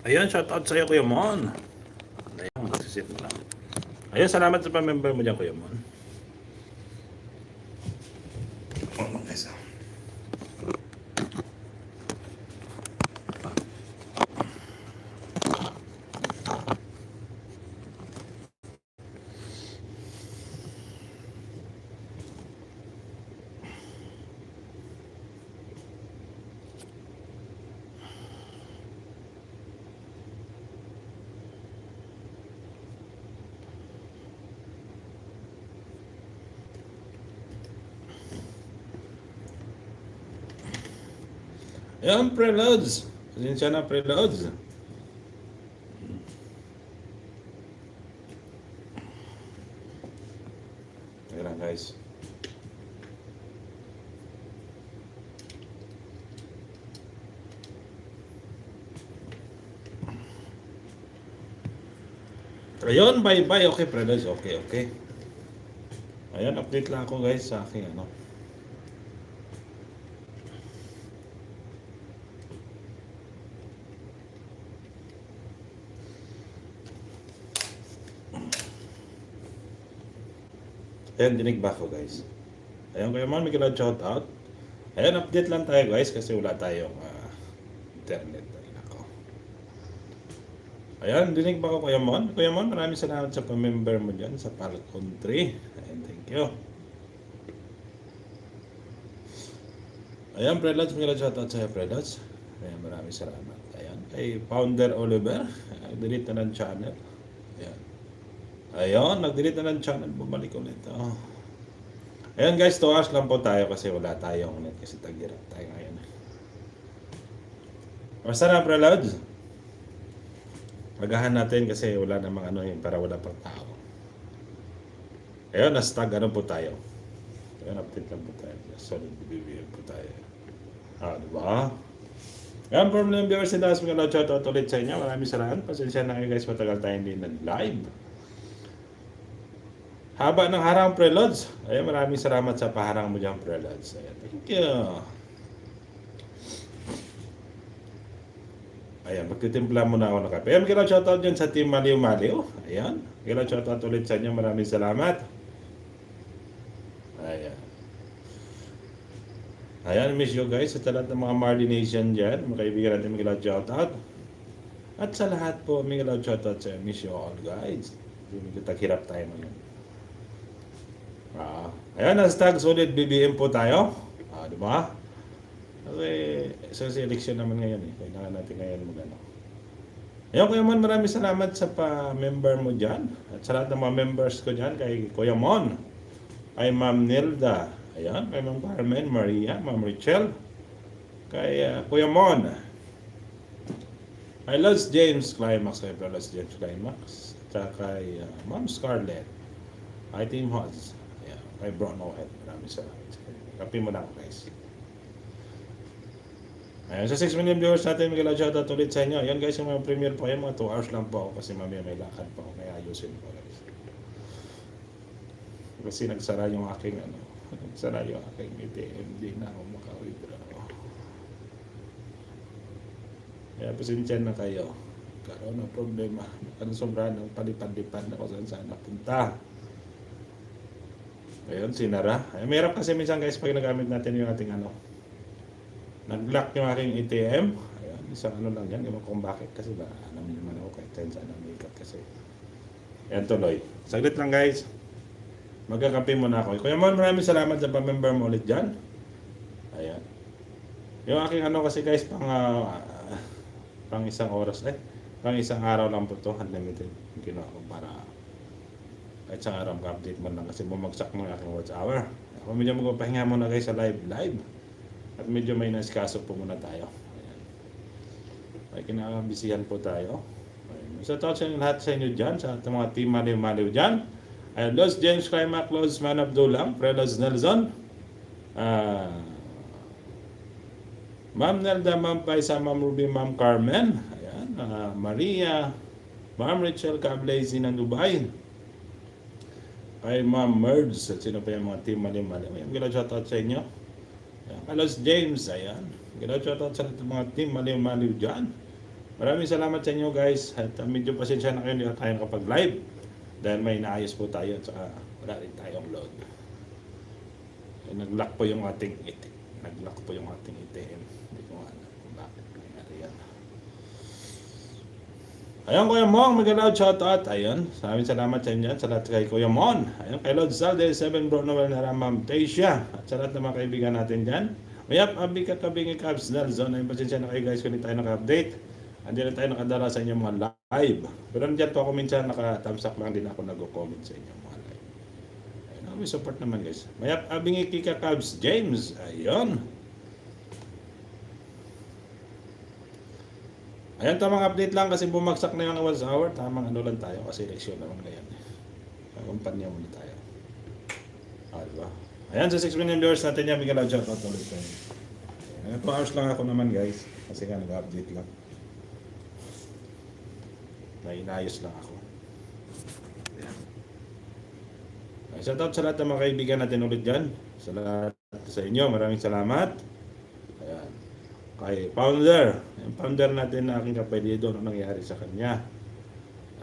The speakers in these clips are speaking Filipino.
Ayun, shoutout sa'yo, Kuya Mon. Ayun, magsisit mo lang. Ayun, salamat sa pa-member mo dyan, Kuya Mon. Oh, guys. Ayan, preloads. Pasensya na, preloads. Ayan, guys. Ayun, bye-bye. Okay, preloads. Okay. Ayan, update lang ako, guys, sa aking ano. Ayan, dinig ba ako, guys? Ayan, Kuya Mon, may shout out. Ayan, update lang tayo, guys, kasi wala tayong internet. Ayun ako. Ayan, dinig ba ako, Kuya Mon? Kuya Mon, maraming salamat sa pa-member mo dyan sa Falcon 3. Ayan, thank you. Ayan, Prelods, may shout out sa'yo, Prelods. Ayan, maraming salamat. Ayan, kay Founder Oliver, nag-delete na ng channel. Ayan. Ayun, nag-delete na ng channel, bumalik ulit. Oh. Ayan guys, 2 hours lang po tayo kasi wala tayong net kasi tag-hirap tayo ngayon. Basta na, Prelods. Magahan natin kasi wala namang ano yun, para wala pang tao. Ayun, nastag ano po tayo. Ayun, update lang po tayo. Solid BBM po tayo. Diba? Ayan, problem viewers and us, mga shout out ulit sa inyo. Maraming salamat. Pasensya na kayo guys, matagal tayo hindi nag-live. Haba ng harang, Prelods. Ayan, maraming salamat sa paharang mo dyan, Prelods. Ayan, thank you. Ayan, magtitimpla muna ako ng kape. Ayan, magkila shoutout dyan sa Team Maliw Maliw. Ayan, magkila shoutout ulit sa inyo. Maraming salamat. Ayan. Ayan, miss you guys. Sa lahat ng mga Marley Nation dyan, mga kaibigan natin, magkila shoutout. At sa lahat po, magkila shoutout sa miss you all guys. Hindi taghirap tayo ngayon. Ayan, hashtag solid BBM po tayo. Diba? Kasi sa election naman ngayon kailangan natin ngayon magano. Ayun, Kuya Mon, maraming salamat sa pa-member mo dyan. At sa lahat ng mga members ko dyan, kay Kuya Mon, kay Ma'am Nilda, ayan, kay Ma'am Carmen, Maria, Ma'am Richelle, kay Kuya Mon, kay Lods James Climax, kay Lods James Climax, at kay Ma'am Scarlett, kay Team Hods, ayan, kay Bro Noel, maraming salamat. Kapi mo na ako guys. Ayan, sa 6 million viewers natin, may shoutout ulit sa inyo. Ayan guys, yung mga premiere po, ayan, mga 2 hours lang po ako kasi mamaya may lakad po ako, kaya ayusin po guys. Kasi nagsara yung aking nagsara yung aking ATM, di na ako maka-withdraw. Kaya pasensya na kayo. Karoon ng problema. Ano sobrang ng palipad-lipad ako saan napunta. Ayun, sinara. Ay, meron kasi minsan guys pag nagamit natin yung ating nag-lock yung aking ATM. Ayun, isang lang yan. Ewan kung bakit kasi ba alam niyo naman ako kahit tensa na makeup kasi. Ayan, tuloy. Saglit lang guys. Magkakampi muna ako. Kuya Mon, maraming salamat sa pa-member mo ulit dyan. Ayan. Yung aking kasi guys pang isang oras pang isang araw lang po to, unlimited yung ginawa ko para kahit isang araw ka-update mo lang kasi bumagsak ng aking watch hour. Ako medyo magpapahinga muna guys sa live at medyo may nasikaso po muna tayo. Ayan. Ay kinakabisihan po tayo. Ayan. So touch sa lahat sa inyo dyan, sa mga team Maliw-Maliw dyan. Ayan, Los James Climax, Los Man Abdullah, Prelods Nelson, Ma'am Nelda, Ma'am Paisa, Ma'am Ruby, Ma'am Carmen. Ayan, Maria, Ma'am Rachel Cablazy ng Dubai. Kay Ma'am Merds, at sino pa yung mga team mali-mali. Ayan, gila shoutout sa inyo. Ayan, Carlos James, ayan. Gila shoutout sa mga team mali-mali dyan. Maraming salamat sa inyo guys. At medyo pasensya na kayo, hindi na tayo kapag-live. Dahil may inaayos po tayo at saka wala rin tayong load. Nag-lock po yung ating item. Nag-lock po yung ating item. Hindi ko alam kung bakit nangyari yan. Ayun, Kuya Mong, mag-loud shoutout. Ayun, maraming salamat sa inyo. Sa lahat kay Kuya Mon. Ayun, kay Lord Salde, 7 Bro Noel na Ma'am Tasia. At sa lahat ng mga kaibigan natin dyan. Mayap, abi ka kabingi Cubs Nelson. Ayun, pasensya na kayo guys kung hindi tayo naka-update. Hindi na tayo nakadala sa inyong mga live. Pero nandiyan po ako minsan, naka-thumbs lang din ako nag-comment sa inyong mga live. Ayun, may support naman guys. Mayap, abing Kika Cubs James. Ayun. Ayan, tamang update lang kasi bumagsak na yung 1 hour. Tamang ano lang tayo kasi eleksyon naman ngayon. Kumpanya muna tayo. Diba? Ayan, sa 6 million viewers natin yan, Miguel Adjot. Tuloy tayo. Ayan, 2 hours lang ako naman guys. Kasi nga nag-update lang. Nainayos lang ako. Ayan. Shout out sa lahat ng mga kaibigan natin ulit dyan. Sa lahat sa inyo, maraming salamat. Ayan. Kay founder. Yung founder natin na aking kapalido, ano nangyari sa kanya.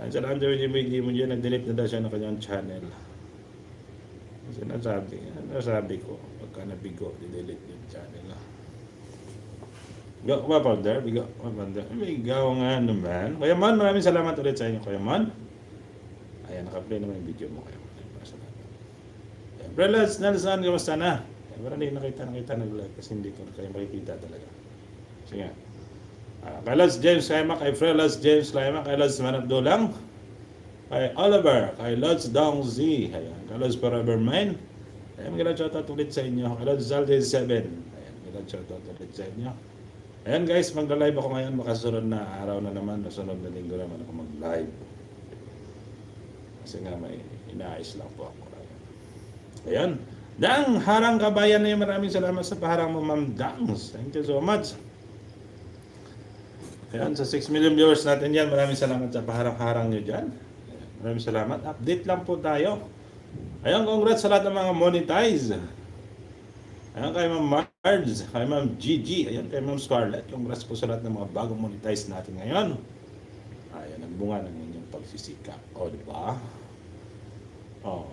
Ayan, sa lahat ng video mo dyan, nag-delete na daw siya ng kanyang channel. Nasabi ko, pagka nabigo, delete yung channel. Bigo ba, founder? Bigo ba, founder? Bigo nga naman. Kuya Man, maraming salamat ulit sa inyo, Kuya Man. Ayan, naka-play naman yung video mo, Kuya Man. Brelas, Nelson, kamusta na? Wala hindi nakita nag-live kasi hindi ko kayo makikita talaga. Sige nga. Kay Lods James Kaimak, kay Frelas James Kaimak, kay Lods Manabdulang, kay Oliver, kay Lods Dong Z, ayan, kay Lods Forever Mine. Ayan, magandang shoutout ulit sa inyo. Kay Lods Zalde 7. Ayan, magandang shoutout ulit sa inyo. Ayan guys, magla-live ako ngayon. Makasunod na araw na naman, nasunod na linggo naman ako mag-live. Kasi nga may inaayos lang po ako. Ayan. Dang, Harang Kabayan na yun. Maraming salamat sa paharang mo, Ma'am Dangs. Thank you so much. Ayan, sa 6 million viewers natin yan. Maraming salamat sa paharang-harang nyo dyan. Ayan, maraming salamat. Update lang po tayo. Ayan, congrats sa lahat ng mga monetize. Ayan, kay Ma'am Marge, kay Ma'am Gigi, ayan, kay Ma'am Scarlett. Congrats po sa lahat ng mga bagong monetize natin ngayon. Ayan, nagbunga ng inyong pagsisikap. O, diba? O.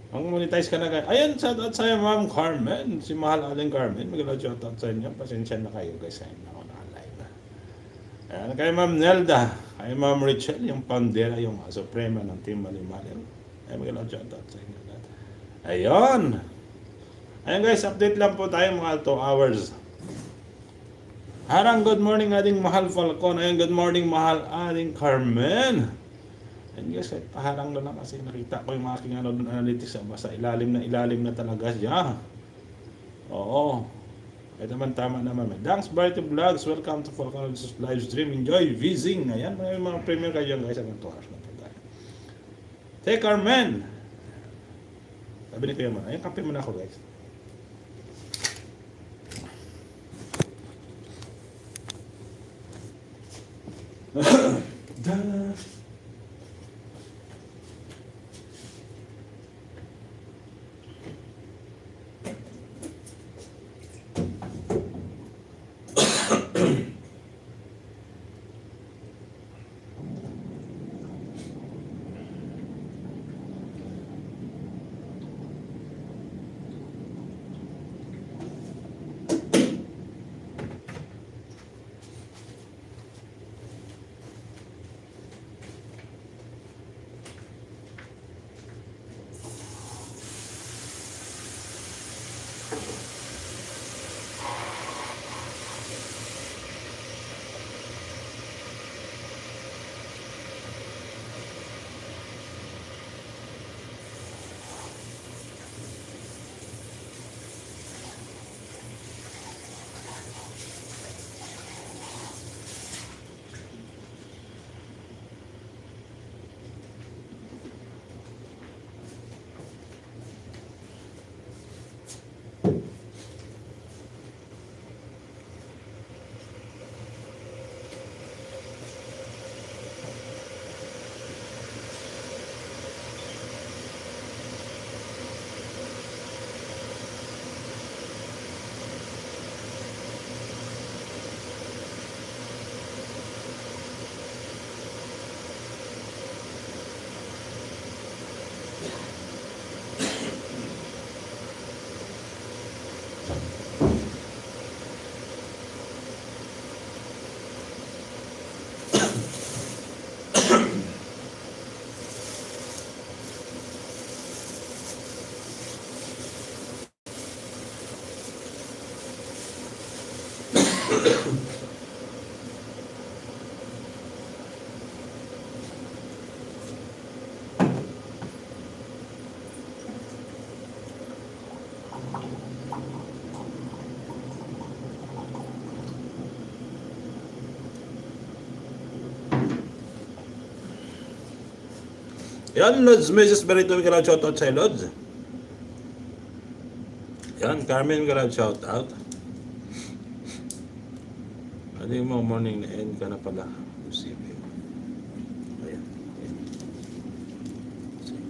Ang monetize ka na kayo. Ayan, shoutout sa'yo, Ma'am Carmen. Si Mahal Aling Carmen. Magandang shoutout sa inyo. Pasensya na kayo, guys. Ayan, ako naka-live. Ayan, kay Ma'am Nelda, kay Ma'am Rachel, yung pandera, yung suprema ng Team Mali-Mali. Ayan, magandang shoutout sa inyo. Ayun. Ayan guys, update lang po tayo mga 2 hours. Harang, good morning ating Mahal Falcon. Ayan, good morning Mahal ating Carmen. Ayan guys, kahit paharang na lang kasi nakita ko yung aking analytics. Basta ilalim na talaga siya. Oo. Kahit naman tama naman. Thanks Brighty Vlogs. Welcome to Falcon live stream. Enjoy visiting. Ayan, may mga premiere kayo guys. Hanggang 2 hours na po tayo. Hey Carmen. Sabi ni Kuya Man. Ayan, kape muna ako guys. Yan, Lods, Mrs. Barito, Garage shoutout sa'yo, Lods. Yan, Carmen Garage shoutout. Ano yung mga morning na end ka na pala? Sige. Ayan. Ayan. Sige.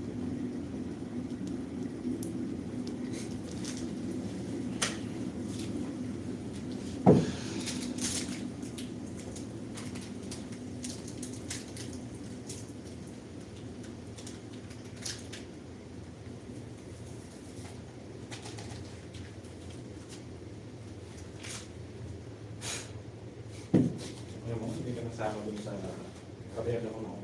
Ayan mo, hindi ka nasama dun sa kabayan ako na ako.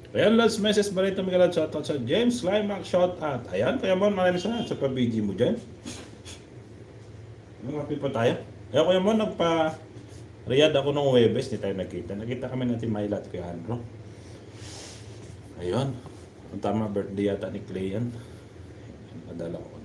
Ayan, last message ba rito mga shoutout sa James Climax shoutout. Ayan, Kuya Mon, maraming salamat sa pa-BG mo dyan. Happy pa tayo. Ayan, Kuya Mon, nagpa-riyad ako nung Webes, di tayo nakita. Nakita kami natin Myla at Kuya Andro. Ayun, ang tama birthday yata ni Clay yan. Nadala ko.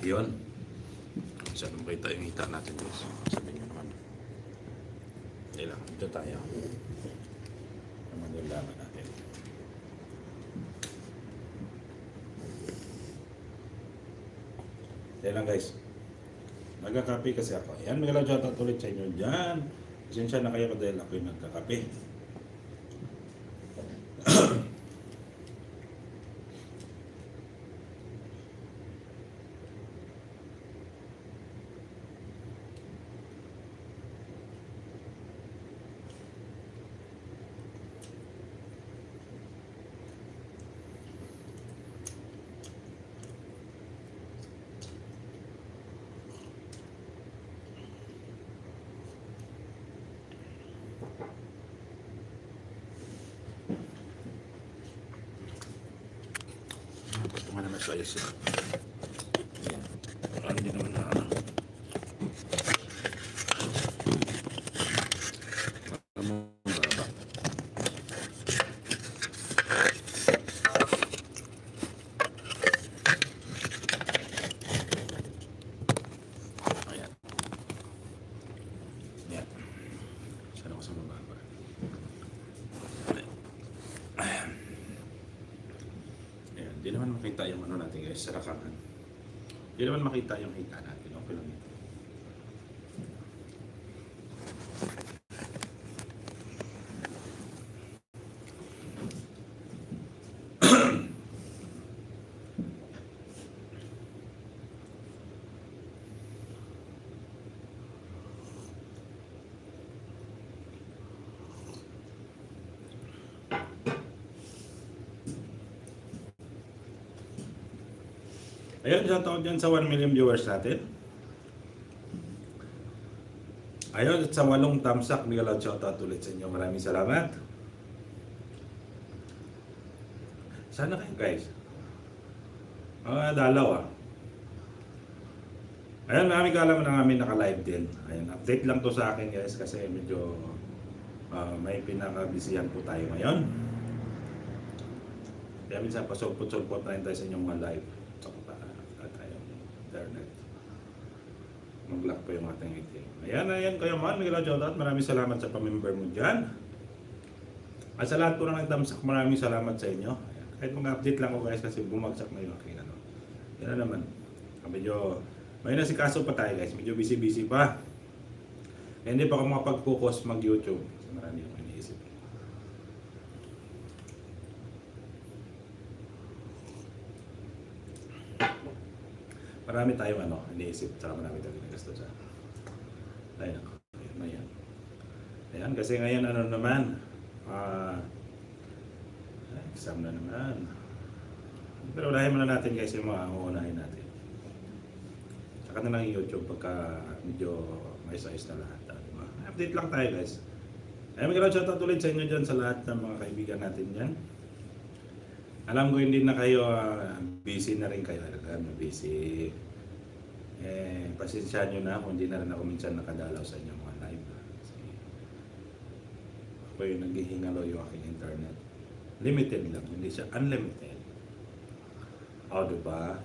Yun. Saan mo kita yung hita natin guys? Sabi nyo naman. Hindi lang. Dito tayo. Naman yung laman natin. Hindi lang guys. Nagkakape kasi ako. Yan, may galaw shoutout ulit sa inyo dyan. Pasensya na kayo dahil ako yung nagkakape. Mana na sa ayos. Ayan. Parang hindi naman na ano. Ayan. Ayan. Sana ko sa mababa. Ayan. Hindi naman makita yung ano natin guys, sa rakaman. Hindi naman makita yung hika natin. Okay lang ito. Ayun, shoutout dyan sa 1 million viewers natin. Ayun, at sa 8 tamsak, may galaw shoutout ulit sa inyo. Maraming salamat. Sana kayo guys. Dalaw ah. Ayun, maraming kaalaman na namin naka-live din. Ayun, update lang to sa akin guys kasi medyo may pinaka-busyhan po tayo ngayon. Kaya minsan pasulpot-sulpot na rin tayo sa inyong mga live. Internet. Mag-lock po yung ating ATM. Ayan kayo man. Miguel Jodot, maraming salamat sa pamember mo dyan. At sa lahat po na nagtamsak, maraming salamat sa inyo. Ayan. Kahit mga update lang ko guys kasi bumagsak na yung aking ano. Yan na naman. Medyo, may nasikaso pa tayo guys. Medyo busy-busy pa. Kaya hindi pa ako makapag-focus mag-YouTube. Kasi marami akong iniisip. Marami tayong ano, iniisip, saka marami tayong nagasto sa. Ayun ako. Ayan. Ayan, kasi ngayon ano naman, exam na naman. Pero unahin muna natin guys yung mga uunahin natin. Saka na lang yung YouTube pagka medyo maayos-ayos na lahat. Diba? Update lang tayo guys. Ayun, magandang shoutout ulit sa inyo dyan sa lahat ng mga kaibigan natin dyan. Alam ko hindi na kayo busy na rin kayo. Busy. Pasensya nyo na kung hindi na rin ako minsan nakadalaw sa inyong mga live. Kasi ako yung naghihingalo yung aking internet. Limited lang, hindi siya unlimited. Diba?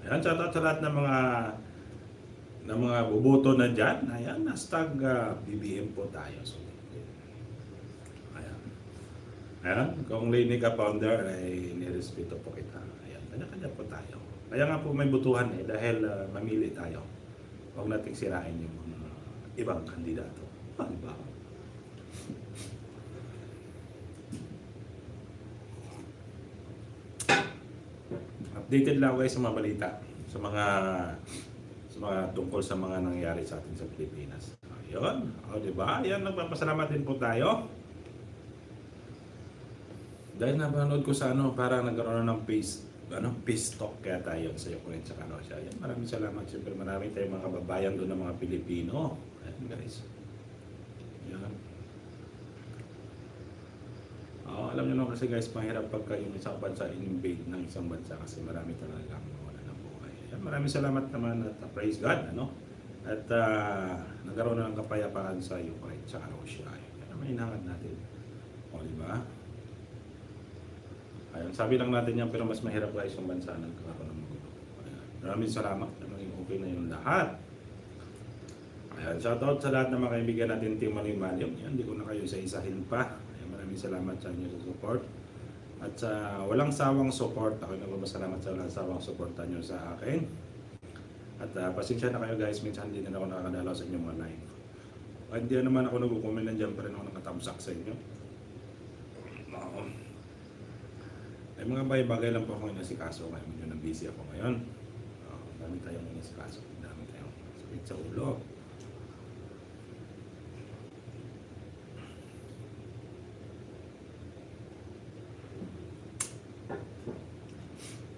Ayan, shoutout sa lahat ng mga buboto na dyan. Ayan, hashtag BBM po tayo. So, ayan, kung Lady ka founder ay nirespeto po kita. Ayan, kanya-kanya po tayo. Kaya nga po may butuhan dahil mamili tayo. Huwag nating sirain yung ibang kandidato. Diba? Updated lang guys sa mga balita. Sa mga tungkol sa mga nangyayari sa atin sa Pilipinas. Ayun, diba? Ayan, nagpapasalamat din po tayo. Dahil napanood ko sa parang nagkaroon ng peace talk kaya tayo sa Ukraine sa Russia. Yan, maraming salamat. Siyempre maraming tayong mga kababayan doon ng mga Pilipino. Ayan guys. Yan. Alam nyo naman kasi guys, mahirap pagka yung isang bansa in-invade ng isang bansa kasi marami talagang wala ng buhay. Yan, maraming salamat naman at praise God. At nagkaroon na ng kapayapaan sa Ukraine sa Russia. Yan, may hinangad natin. Diba? Ayun, sabi lang natin yan pero mas mahirap guys yung bansa nagkakaroon ng magulo. Maraming salamat na maging okay na yung lahat. Ayan, shoutout sa lahat ng mga kaibigan natin Team Maliw-Maliw. Yan, hindi ko na kayo isa-isahin pa. Ayan, maraming salamat sa inyo sa support. At sa walang sawang support, ako nagpapasalamat sa walang sawang supportan nyo sa akin. At pasensya na kayo guys, minsan hindi na ako nakakadalaw sa inyong mga live. At hindi naman ako nag-comment, nandiyan pa rin ako nakatamsak sa inyo. Ay mga bagay lang po ako ngayon si kaso. Ngayon medyo na-busy ako ngayon. Dami tayong ngayon si kaso. Dami tayong sakit sa ulo.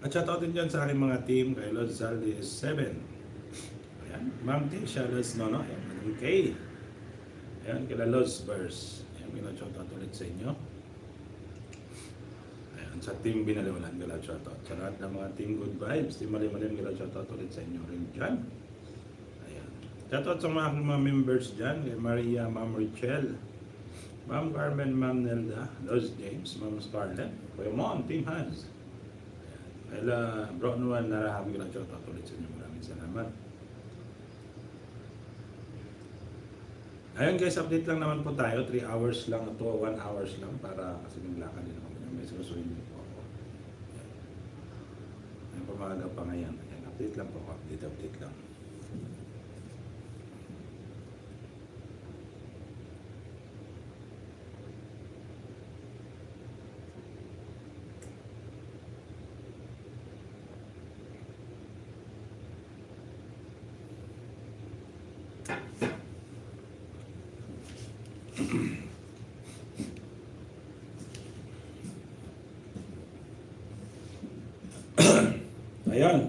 At shoutout din dyan sa aking mga team kay Lord Zaldi S7. Ayan, Ma'am Tisha Lodz Nono. Ayan, Madam Kay. Ayan, kila Lodz Burst. Ayan, shoutout ulit sa inyo. Ayan, sa team Binaliwalan, shoutout. Sa lahat ng mga team Good Vibes, team Maliw-Maliw, shoutout ulit sa inyo rin dyan. Ayan. Shoutout sa mga members dyan, kay Maria, Ma'am Richelle, Ma'am Carmen, Ma'am Nelda, Lodz James, Ma'am Scarlett, Kuya Mon, Team Hans. Kaya bro Nuan, narahami ko lang shoutout ulit sa inyo. Maraming salamat. Ayun guys, update lang naman po tayo. 3 hours lang ito, 1 hours lang para kasi naglakad din ako. May sinusuhin din po ako. Ayun, pamaga pa ngayon. Ayan, update lang po ako. Update lang. Ayan.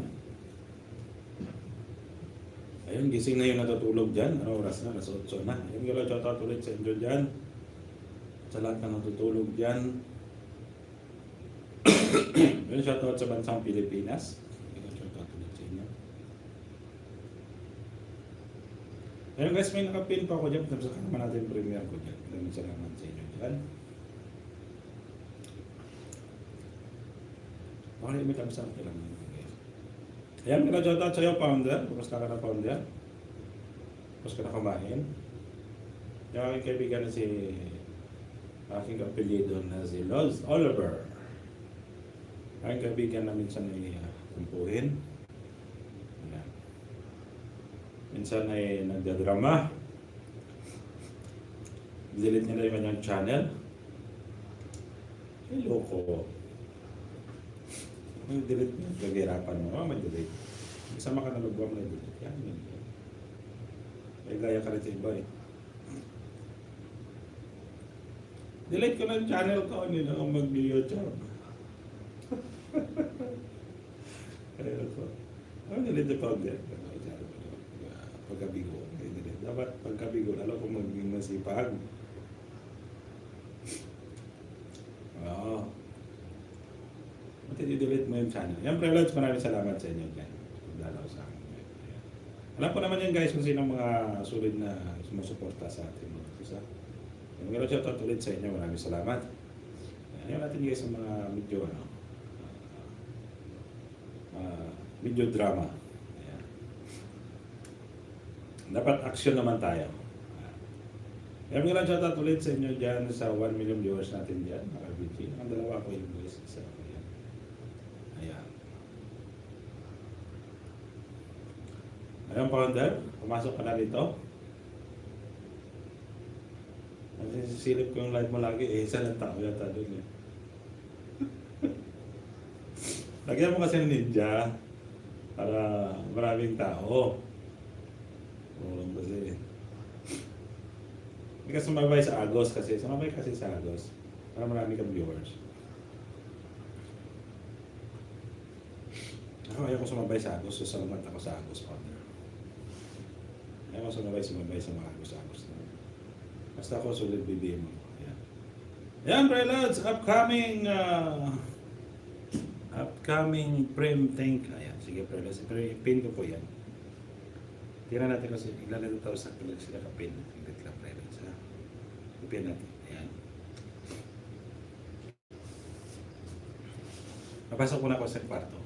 Ayun, gising na yung natutulog dyan. Ano oras na? Nasa 8 na. Ayun, gala, shoutout ulit sa inyo dyan. Sa lahat na natutulog dyan. Ayun, shoutout sa bansang Pilipinas. Ayun, shoutout ulit sa inyo. Ayun guys, may nakapin pa ako dyan. Tapos naman natin premiere ko dyan. Maraming salamat sa inyo dyan. Okay, may kamsang kailangan. Ayan, shoutout sa iyo, founder. Kumusta ka na, founder? Kumusta ka na kumain? Yung aking kaibigan na si aking kapilido na si Lodz Oliver. Aking kaibigan na minsan ay kumpuhin. Ayan. Minsan ay nagdadrama. Delete niya na yung kanyang channel. Ay, loko. May delete mo, gagirapan mo, may delete. Isama ka na lugwa mo na delete. Yan. May gaya ka rin sa iba eh. Delete ko na yung channel ko, hindi na akong mag-YouTube. Kaya ko, delete yung powder. Pagkabigo. Dapat pagkabigo, lalo kung maging masipag. Oo. I-delete mo yung channel. Yan, Prelodge, maraming salamat sa inyo dyan. Dalaw sa akin. Ayan. Alam ko naman yan guys kung sino mga sulit na sumusuporta sa atin. Isa. Yung mga shoutout ulit sa inyo, maraming salamat. Ayan natin guys ang mga medyo medyo drama. Ayan. Dapat action naman tayo. Ayan mga shoutout ulit sa inyo dyan sa 1 million viewers natin dyan. Mga BG. Ang dalawa ko yung guys. Ayan. Ayan, founder. Pumasok ka na dito. Nasisilip ko yung live mo lagi. Isa lang tao yata doon eh. Lagyan mo kasi ng ninja para maraming tao. Walang kasi. Hindi ka sumabay sa Agos kasi. Sumabay kasi sa Agos. Para marami kang viewers. Ako ayaw ko sumabay sa Agos, so salamat ako sa Agos, partner. Ayaw ko sumabay sa mga Agos. Basta ako sulit BBM mo. Ayan. Ayan, Prelodge, upcoming Prem Tank. Ayan, sige Prelodge, pin ko po yan. Tira natin kasi, ilalagay tayo sa kulit sila ka pin. Higit lang Prelodge, ha? Ipin natin. Ayan. Napasok ko na ako sa kwarto.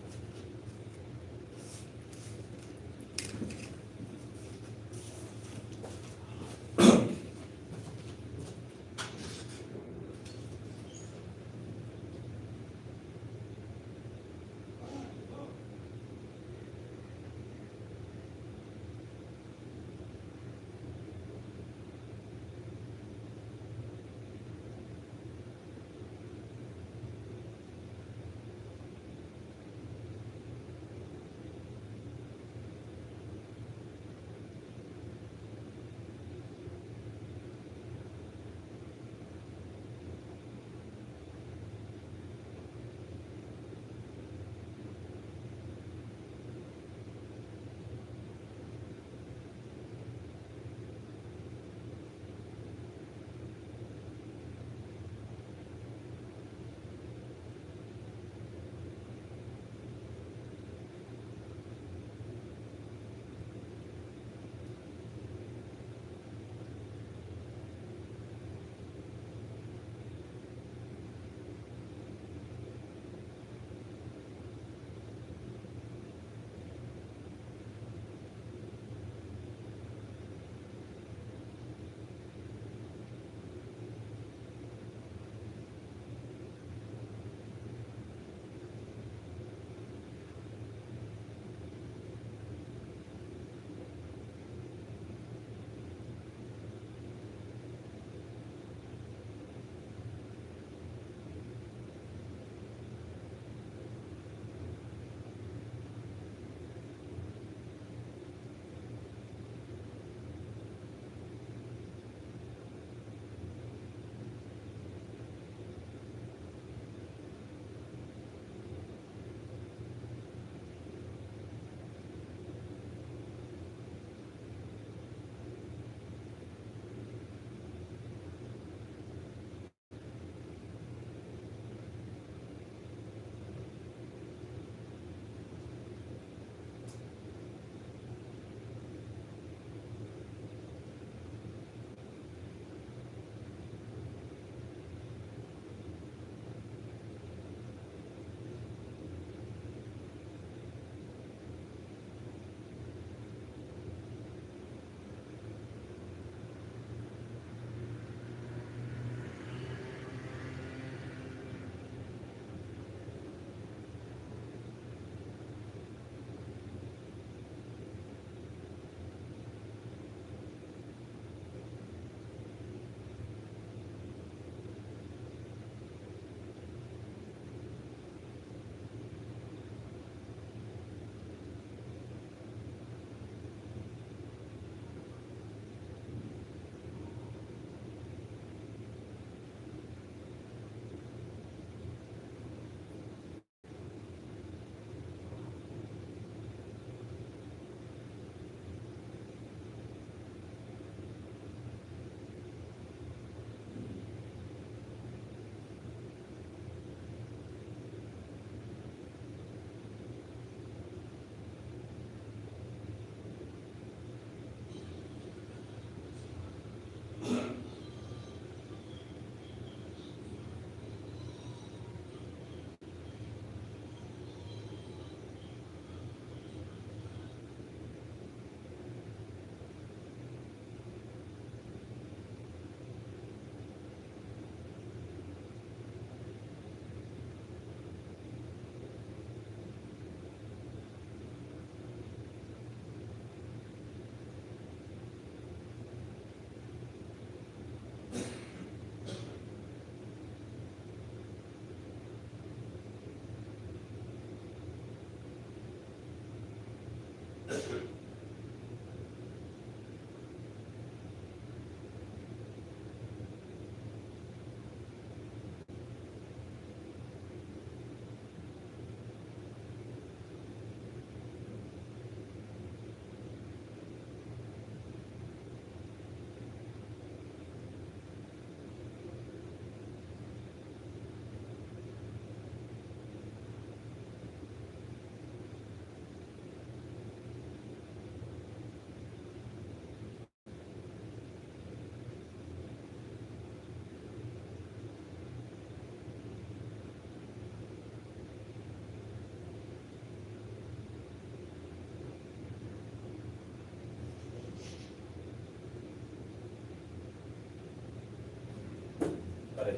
Pare.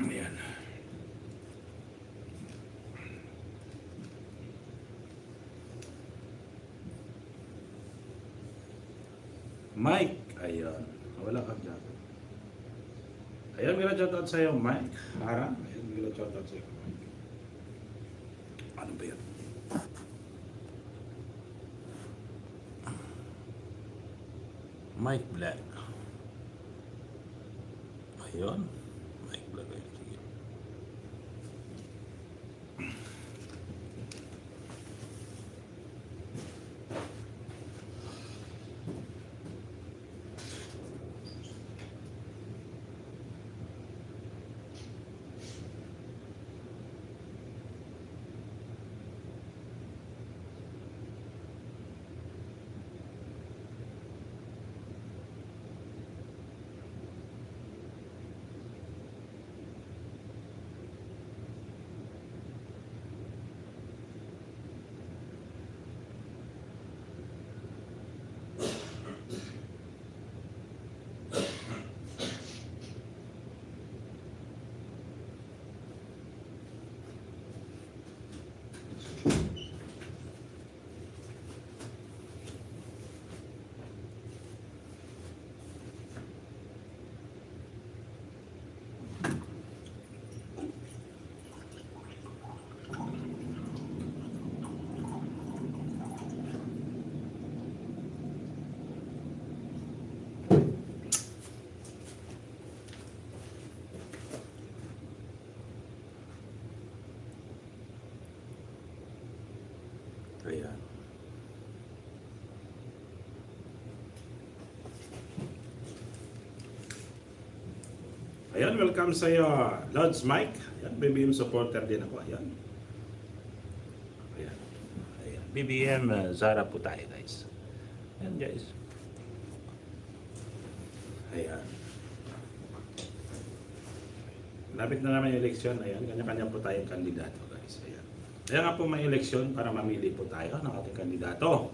Ayan. Mike, ayun. Wala kang jacket. Ayun, may shoutout sa iyo, Mike. Mara, ayun, may shoutout sa iyo, Mike. Ano ba yan? Mike Black. Ayun. Mike Black, ayun. Sige. Ayan. Ayan, welcome sa iyo, Lods Mike. Ayan, BBM supporter din ako. Ayan. Ayan. Ayan. BBM, Zara po tayo, guys. Ayan, guys. Ayan. Lapit na naman yung eleksyon. Ayan, kanya-kanya po tayong kandidato, guys. Ayan. Kaya nga po may eleksyon para mamili po tayo ng ating kandidato.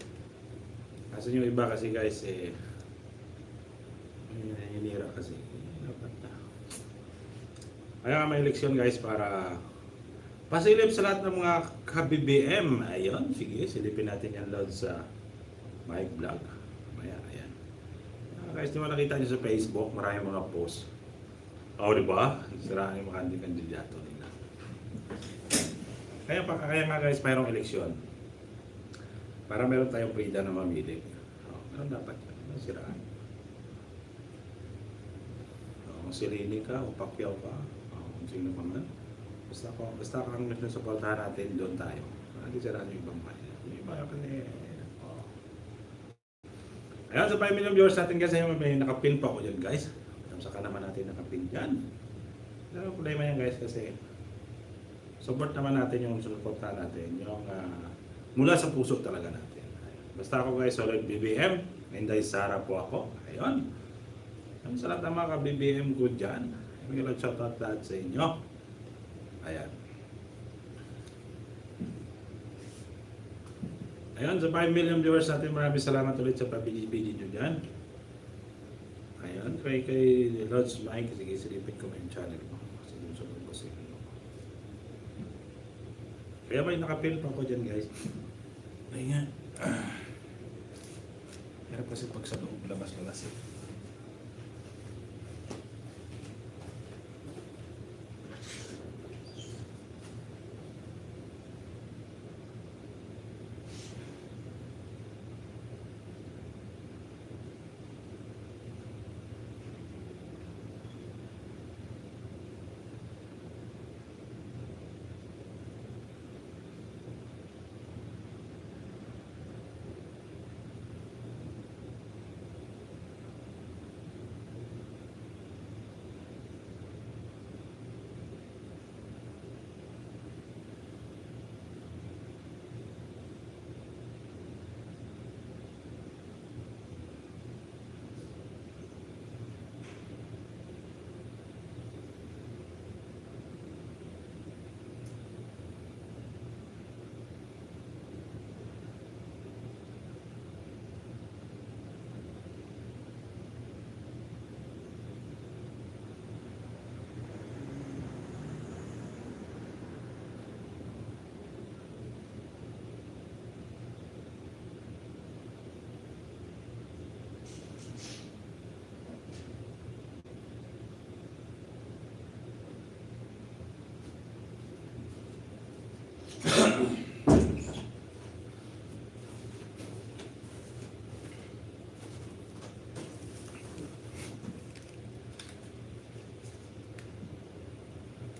Kasi yung iba kasi, guys, hinira kasi. Kaya nga may eleksyon, guys, para pasilip sa lahat ng mga ka-BBM. Ayun, sige, silipin natin yan load sa Mike Vlog. Ayan, ayan. Guys, di mo nakita nyo sa Facebook, maraming mga post. O, di ba? Siraan yung mga kandidato nila. Kaya nga, guys, mayroong eleksyon. Para meron tayong freedom na mamili. Meron dapat yan. Siraan. Kung silini ka, o pakyaw ka, kung sino pa man. Basta kang nagsusuportahan natin, doon tayo. Hindi siraan yung ibang bayan. Yung iba kasi, ayan, sa 5 million viewers natin kasi may nakapin pa ako dyan, guys. Saka naman natin nakapin dyan. Pero problema yan, guys, kasi support naman natin yung susuportahan natin. Yung mula sa puso talaga natin. Basta ako, guys, solid BBM. Inday Sara po ako. Ayun. Sa lahat ng mga ka-BBM ko dyan, may shoutout lahat sa inyo. Ayan. Ayan, sa 5 million viewers natin, maraming salamat ulit sa pabili-bili nyo dyan. Ayan, kay Lods Mike, sige, silipin ko yung channel mo. Kasi yung sunod ko sa inyo. Kaya may nakapil pa ko dyan, guys. Ayan. kasi pag sa loob, labas-labas eh.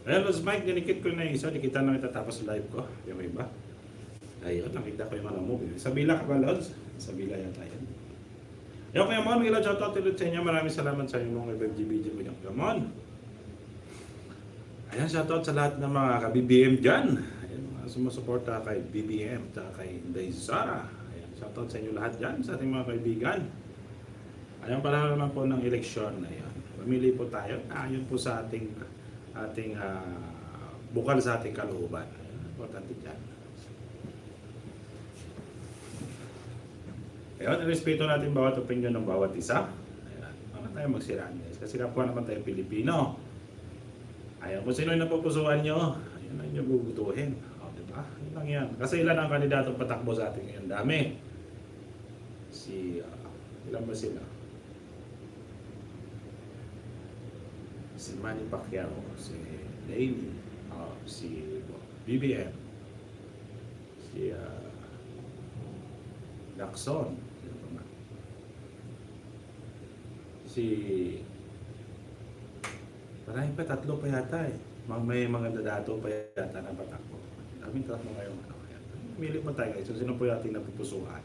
Ayan, Los Mike, dinikit ko na yung isa. Dikitan na itatapos live ko. Yung iba. Ayun, nakita ko yung mga movie. Sabila ka ba, Lods? Sabila yata yan. Yung kaya mon, mga shoutout ulit sa inyo. Maraming salamat sa inyong mga FGBG mo yung kamon. Ayan, shoutout sa lahat ng mga ka-BBM dyan. Ayan, mga sumusuporta kay BBM at kay Inday Zara. Ayan, shoutout sa inyo lahat dyan, sa ating mga kaibigan. Ayan, para naman po ng eleksyon. Ayan, pamili po tayo. Ayon po sa ating bukal sa ating kalooban. Importante dyan. Ayan, respeto natin bawat opinion ng bawat isa. Ayan, wala tayo magsiraan guys. Kasi kapwa naman tayo Pilipino. Ayan, kung sino yung napupusuan nyo, ayun ang nyo gugutuhin. O, diba? Yun lang yan. Kasi ilan ang kandidatong patakbo sa ating ngayon? Dami. Ilan ba sila? Si Manny Pacquiao, si Laney, si BBM, si Lacson, si marami pa, 3 pa yata eh. May mga dadato pa yata na patakbo. Daming 3 ngayon. Pili mo tayo guys. So, sino po yung ating napupusuan?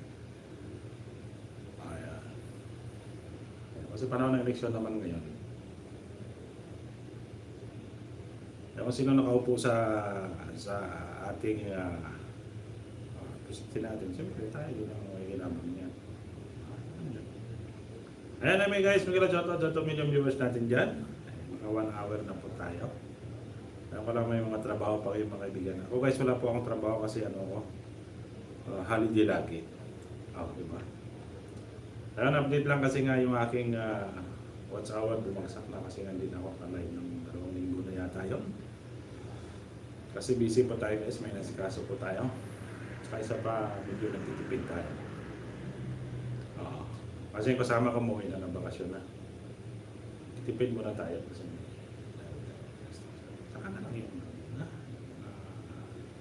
Ayan. Kasi panahon ng eleksyon naman ngayon. Kung sino nakaupo sa ating presidente natin, siyempre tayo din ang makikilabang niya. Ayan namin guys, magkala 2 million viewers natin dyan. Mga 1 hour na po tayo. Kaya ko lang may mga trabaho pa kayo mga kaibigan. Ako guys, wala po akong trabaho kasi holiday lagi. Diba? Ayan, update lang kasi nga yung aking watch hour bumagsak na kasi nga din ako live ng 2 linggo na yata yun. Kasi busy po tayo guys, may nasikaso po tayo. Saka isa pa, medyo nagtitipid tayo. Kasi yung kasama ko umuwi na ng bakasyon na. Tipid muna tayo kasi saka na lang yun.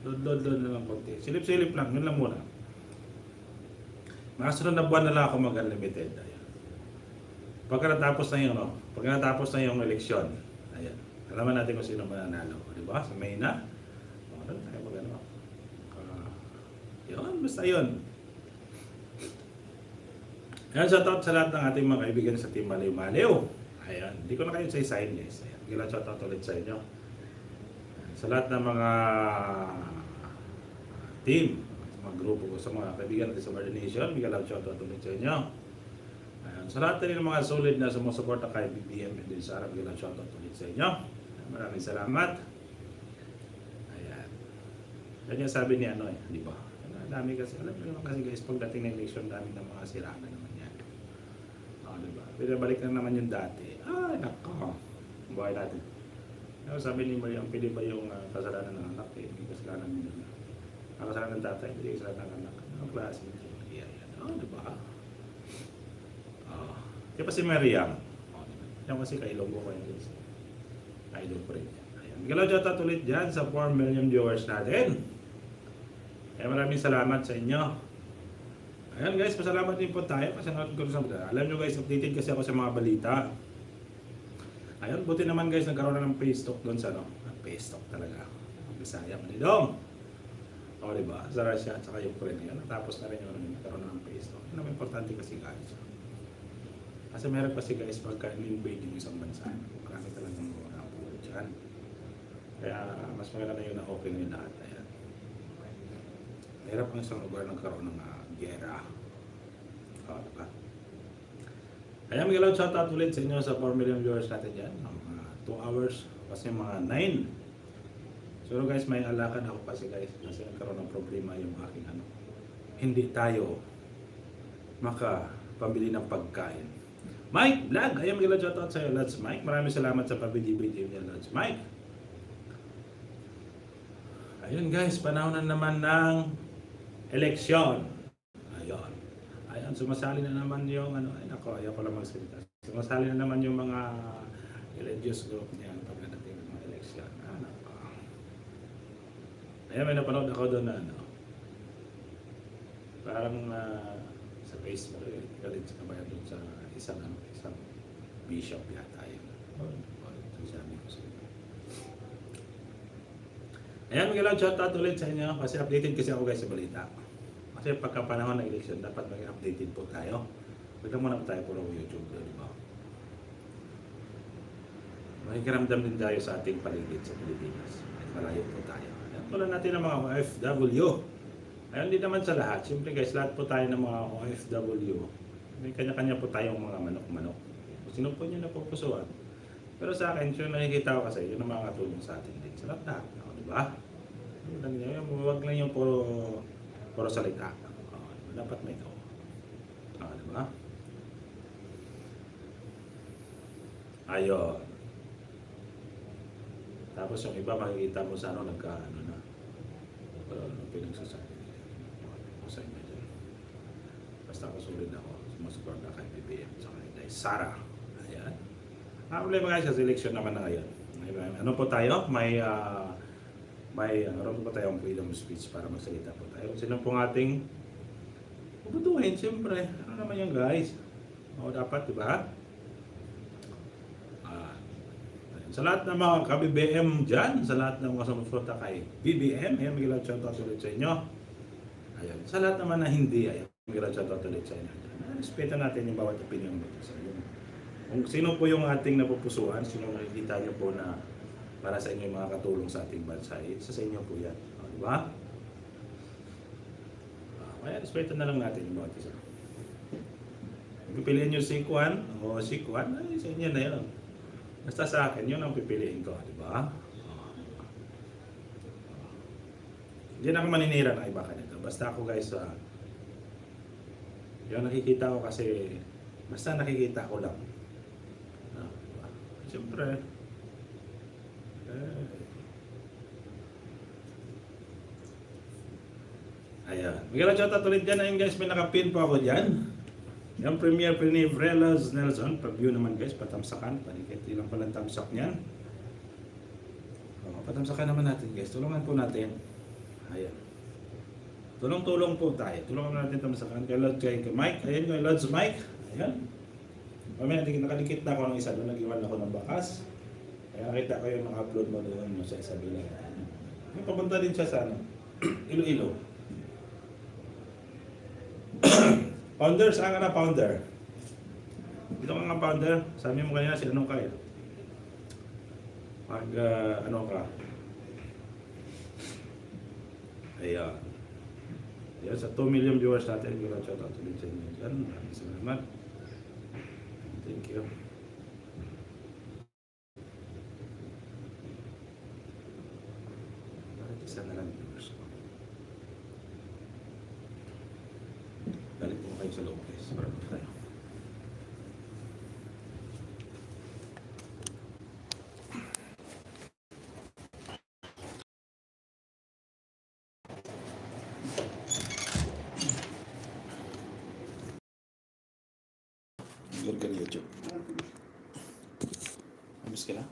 Load na lang konti. Silip-silip lang, yun lang muna. Mga sunod na buwan na lang ako mag-unlimited. Pagka natapos na yung eleksyon, ayan, alaman natin kung sino mananalo. Diba? Sa May na. Tayo mag-ano. Yun, basta yun. Ayan, shoutout sa lahat ng ating mga kaibigan sa Team Maliw-Maliw. Ayan, hindi ko na kayo sa-sign guys. Ayan, bigla shoutout ulit sa inyo. Sa lahat ng mga team, sa mga grupo ko, sa mga kaibigan natin sa Murder Nation, bigla shoutout ulit sa inyo. Ayan, sa lahat din ng mga solid na sumusuporta kay BBM and din sa Arab, bigla shoutout ulit sa inyo. Maraming salamat. Ayan. Yan yung sabi ni di ba? Dami kasi, alam mo naman kasi guys, pagdating ng election, dami ng mga siraan na naman yan. Diba? Pero balik na naman yung dati. Nako. Buhay natin. Sabi ni Maria, pwede ba yung kasalanan ng anak? Hindi kasalanan nila. Ang kasalanan ng tatay, hindi kasalanan ng anak. Ang klase nito. Diba? Kaya pa si Mariam. Yan kasi kailong ko kayo guys. Idol ko rin. Ayan. Galaw shoutout ulit dyan sa 4 million viewers natin. Kaya maraming salamat sa inyo. Ayan guys, pasalamat din po tayo kasi ko sa alam nyo guys, updated kasi ako sa mga balita. Ayun, buti naman guys, nagkaroon na ng paystock doon sa ano. Paystock talaga. Bisaya, Manilong. O diba? Sa Russia at saka Ukraine. Yan, natapos na rin yung nagkaroon na ng paystock. Yan ang importante kasi guys. Kasi meron kasi guys, pagka in-invade yung isang bansa, marami talagang mga pulo dyan. Kaya mas maganda na yun na open yung lahat. Ayan. Mahirap ang isang lugar nagkaroon ng gera. O diba? Kaya may galaw shoutout ulit sa inyo sa 4 million viewers natin dyan. Mga 2 hours, kasi mga 9. So guys, may alakan ako kasi guys, kasi nagkaroon ng problema yung aking ano. Hindi tayo makapambili ng pagkain. Mike Vlog, ayan may galaw shoutout sa iyo, Lods Mike. Maraming salamat sa pabili-bili niya, Lods Mike. Ayun guys, panahon na naman ng eleksyon. Ayun. Ayan, sumasali na naman yung ano, ay nako, ayaw ko lang magsalita. Sumasali na naman yung mga religious group niyan pagdating ng mga eleksyon. Nako. Ayan, may napanood ako doon na ano. Parang sa Facebook, galit sa kabayan doon sa isang bishop yata yun. Sabi ko sa inyo. Ayan, mga shoutout ulit sa inyo kasi updated kasi ako guys sa balita. Kasi pagka panahon ng election, dapat maging updated po tayo. Huwag lang muna po tayo puro YouTube, di ba? Makikiramdam din tayo sa ating paligid sa Pilipinas. At malayo po tayo. Ayan, tulad natin ng mga OFW. Ayan, hindi naman sa lahat. Siyempre guys, lahat po tayo ng mga OFW. May kanya-kanya po tayong mga manok-manok. Kung sino po nyo napupusuan. Pero sa akin, yung nakikita ko kasi, yun ang mga katulong sa atin din. Sa lahat. Di ba? Huwag lang yung puro salita. Dapat may ikaw. Diba? Ayun. Tapos yung iba makikita mo sa ano nagkaano na. Pero pinagsasabi. Sa inyo dyan. Basta ako sulit ako. Sumusupport na kay BBM sa kay Sara. Ayan. Problema guys, sa election naman na ngayon. Ano po tayo? May po tayong freedom of speech para magsalita po tayo. Sino pong ating puputuhin? Siyempre, ano naman yan guys? O dapat, di ba? Sa lahat ng mga ka-BBM dyan, sa lahat ng mga sumusuporta kay BBM, ayan, may galaw shoutout ulit sa inyo. Ayan. Sa lahat naman na hindi, ayan, may galaw shoutout ulit sa inyo. Respeto natin yung bawat opinion mo sa inyo. Kung sino po yung ating napupusuan, sino nakikita nyo po na para sa inyo yung mga katulong sa ating bansa, sa inyo po yan. Di ba? Kaya respeto na lang natin yung bawat isa. Kung pipiliin nyo si Kwan o si Kwan, ay sa inyo na yun. Basta sa akin, yun ang pipiliin ko. Di ba? Hindi na ako maninira ng iba ka nito. Basta ako guys, yung nakikita ko kasi, basta nakikita ko lang. Siyempre, ayan. Magandang shoutout ulit dyan. Ayun guys, may nakapin po ako dyan. Yung Premier Pinivrelas Nelson. Pag-view naman guys, patamsakan. Panikit lang palang tamsak niyan. Patamsakan naman natin guys. Tulungan po natin. Ayan. Tulong-tulong po tayo. Tulungan natin tamsakan. Kay Mike. Ayan kay Lods Mike. Ayan. Mamaya nakadikit na ako ng isa doon. Nag-iwan ako ng bakas. Kaya nakita ko yung upload mo doon sa Isabela. May papunta din siya sa ano, Iloilo. Founder, saan ka na founder? Dito ka nga founder. Sabi mo kanina, si anong kaya? Ano ka? Ayan. Yan, sa 2 million viewers natin, gano'n siya tatuloy sa inyo dyan. Maraming salamat. Thank you. Isa na lang viewers ko. Balik po kayo sa loob guys. Para po tayo. burger YouTube. Habis ka na?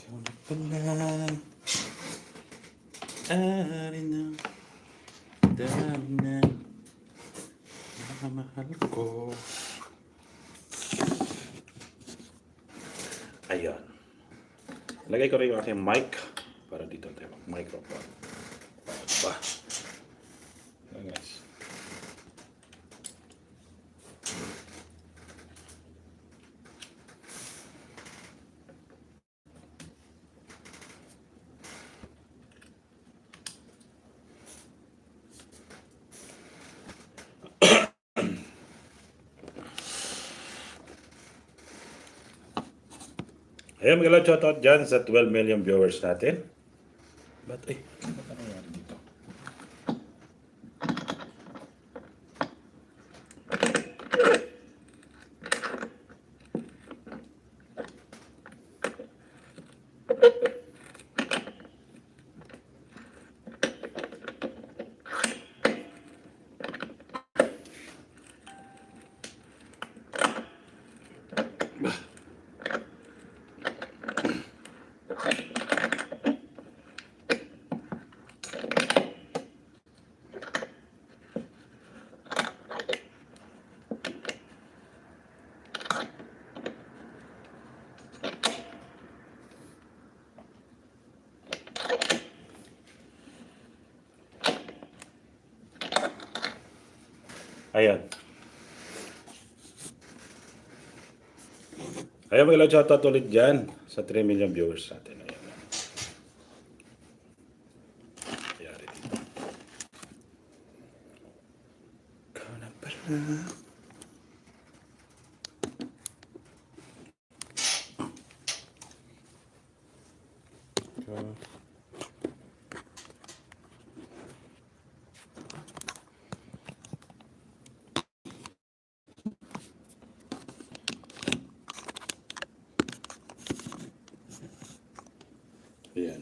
Ikaw na pala. Ari na. Dami na. Mahal ko. Ayan. Lagay ko rin yung aking mic para dito tayo mag-microphone. Ba? Ayan guys. Ayan, magandang shoutout dyan sa 12 million viewers natin. Ba't ano nangyari dito? Ayan. Ayan, magandang shoutout ulit dyan sa 3 million viewers natin. Ayan. Ayan dito. Ikaw na pala. Ayan.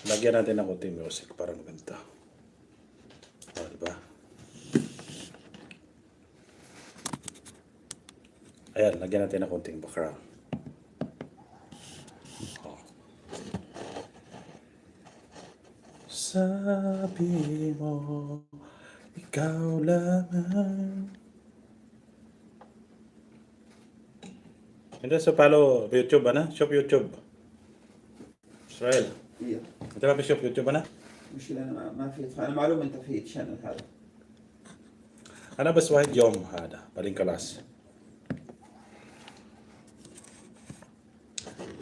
Lagyan natin ng konting music para maganda. O, diba? Ayan, lagyan natin ng konting background. O. Sabi mo, ikaw lamang. Hindi sa follow YouTube ana? Shop YouTube. Israel. ايوه انت ما في شوف يوتيوب انا؟ مشكلة انا ما في انا معلوم انت في الشانل هذا. انا بس واحد يوم هذا بعدين خلاص.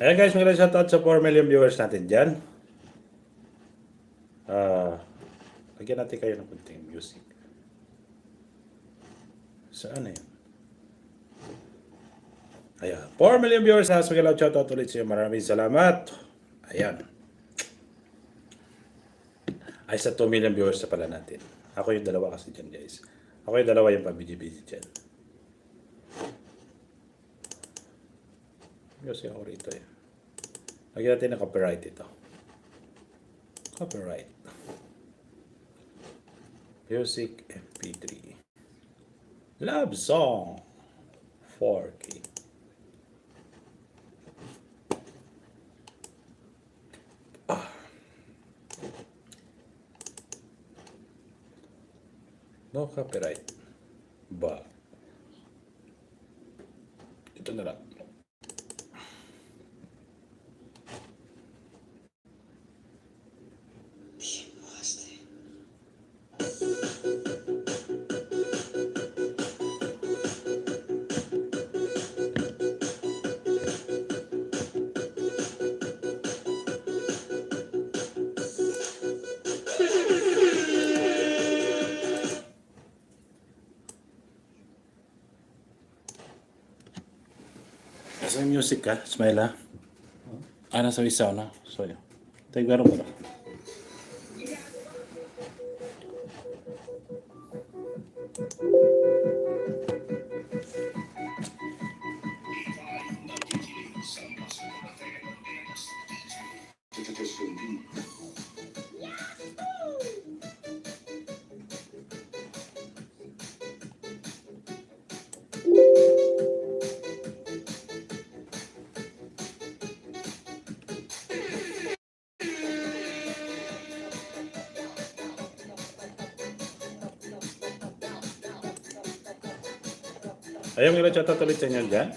Ayan guys, magandang shoutout sa 4 million viewers natin dyan. Lagyan natin kayo ng kunting music. Saan na yun? Ayan. 4 million viewers na. Magandang shoutout ulit sa iyo. Maraming salamat. Ayan. Ay sa 2 million viewers na pala natin. Ako yung dalawa kasi dyan guys. Ako yung dalawa yung pabidi-bidi dyan. Music ako rito eh. Lagyan natin ng copyright ito. Copyright. Music MP3. Love song. 4K. No copyright. Ba. Ito na lang. Nasa music ka, Ismail ha? Nasa isaw na. So yun. Tayo mo na. Ayun, may chat ulit sa inyo dyan.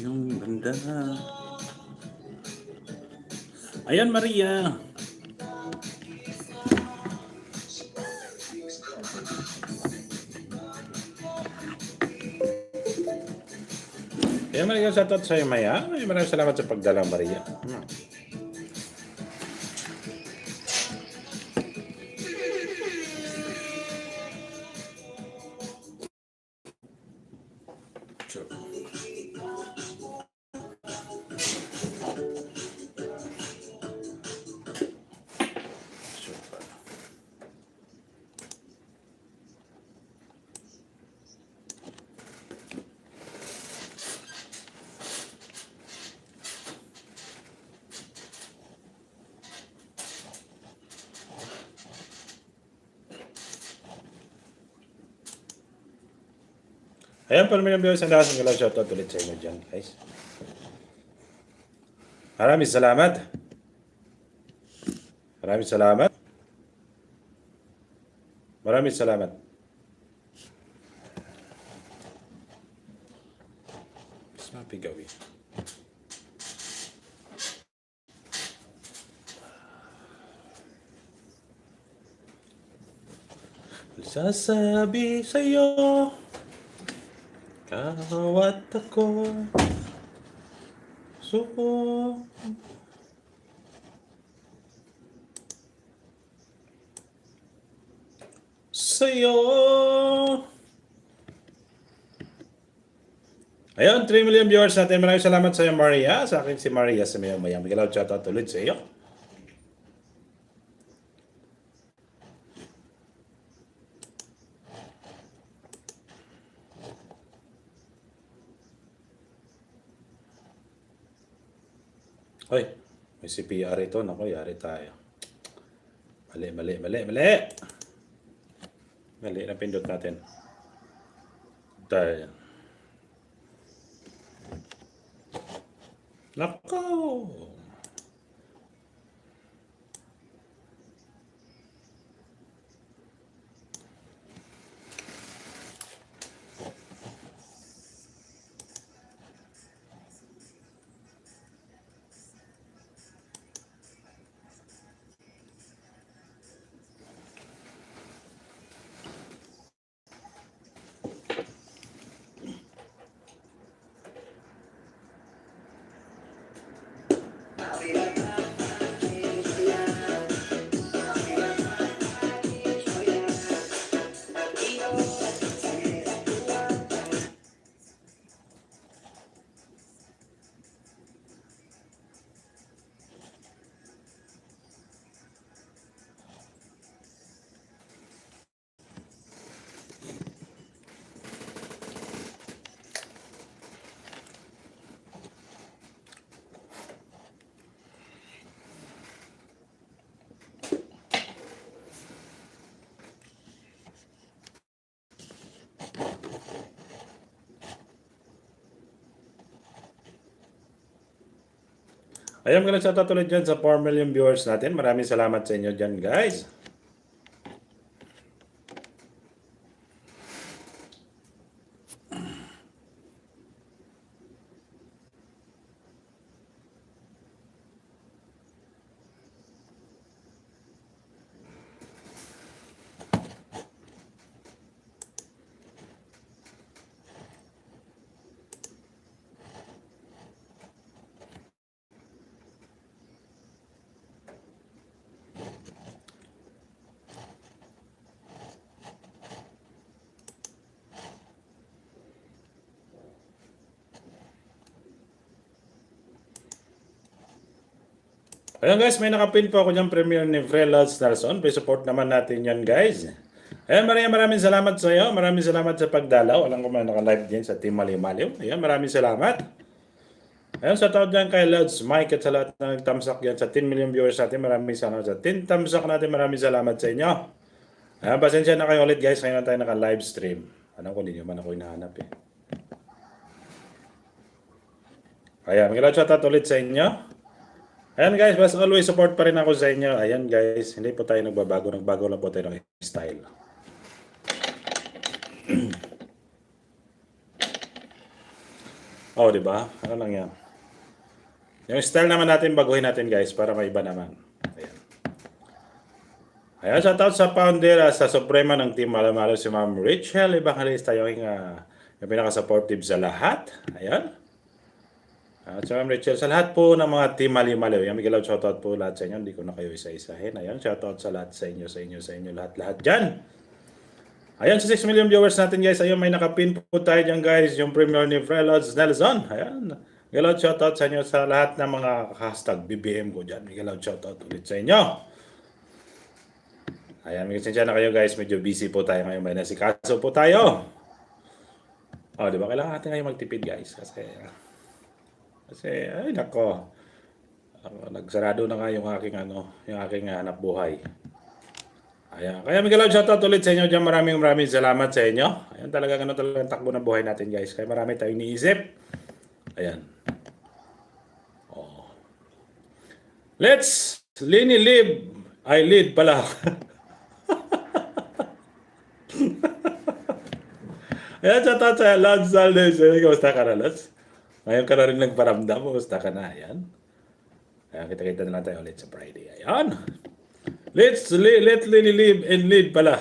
Yung ganda. Ayan, Maria. Ayan, Maria, sa tot sa'yo, Maya. Ay, maraming salamat sa pagdala, Maria. Sure. Super. Ayan, para may viewers, ang lakas ng shoutout ulit sa inyo dyan, guys. Maraming salamat. Maraming salamat. Maraming salamat. Mas mapigawi. Sasabi sa'yo, kawat ako, suko. Sa'yo. Ayun, 3 million viewers natin. Maraming salamat sa iyo, Maria. Sa akin si Maria sa Mayang Mayang. Bigalaw shoutout ulit sa iyo. Hoy, may CPR ito. Naku, yari tayo. Mali. Mali na pindot natin. Tayo. Nako! Ayun, magandang shoutout ulit dyan sa 4 million viewers natin. Maraming salamat sa inyo dyan, guys. Ayan guys, may nakapin po ako dyan premiere ni Freelads Nelson. Support naman natin yan guys. Ayan, maraming salamat sa iyo. Maraming salamat sa pagdalaw. Alam ko may naka-live din sa Team Maliw-Maliw. Ayan, maraming salamat. Ayan, sa tawad dyan kay Lods Mike at sa lahat ng thumbs up yan sa 10 million viewers natin. Maraming salamat sa 10 thumbs up natin. Maraming salamat sa inyo. Ayan, pasensya na kayo ulit guys. Ngayon na tayo naka-live stream. Alam ko, hindi nyo man ako hinahanap eh. Ayan, may shoutout ulit sa inyo. Ayan guys, as always, support pa rin ako sa inyo. Ayan guys, hindi po tayo nagbabago. Nagbago lang po tayo ng style. Oh, di ba? Ano lang yan? Yung style naman natin, baguhin natin guys, para may iba naman. Ayan. Ayan, shoutout sa founder, sa suprema ng Team Malo-Malo, si Ma'am Rachel Evangelista, yung pinaka-supportive sa lahat. Ayan. At sa Ma'am Rachel, sa lahat po ng mga Team Mali-Malo, yung Miguel, shoutout po lahat sa inyo, hindi ko na kayo isa-isahin. Ayan, shoutout sa lahat sa inyo, lahat dyan. Ayan, sa 6 million viewers natin guys, ayun may nakapin po tayo dyan guys, yung premier ni Frelods Nelson. Ayan, Miguel, shoutout sa inyo sa lahat ng mga hashtag BBM ko dyan. Miguel, shoutout ulit sa inyo. Ayan, may na kayo guys, medyo busy po tayo ngayon, may nasikaso po tayo. Oh, di ba? Kailangan natin ngayon magtipid guys, kasi ay nako, nagsarado na nga yung aking hanap buhay. Ayan. Kaya Miguel, shoutout ulit sa inyo dyan. Maraming salamat sa inyo. Ayan, talagang talagang takbo ng buhay natin guys. Kaya marami tayong iniisip. Ayan. Oh. Let's Lini live. Ay, lead pala. Ayan, shoutout sa Lance Saldes. Kamusta ka na, Lance? Ngayon ka na rin nagparamdam. Kamusta ka na? Ayan. Ayan, kita-kita na lang tayo ulit sa Friday. Ayan. Let Lini live and lead pala.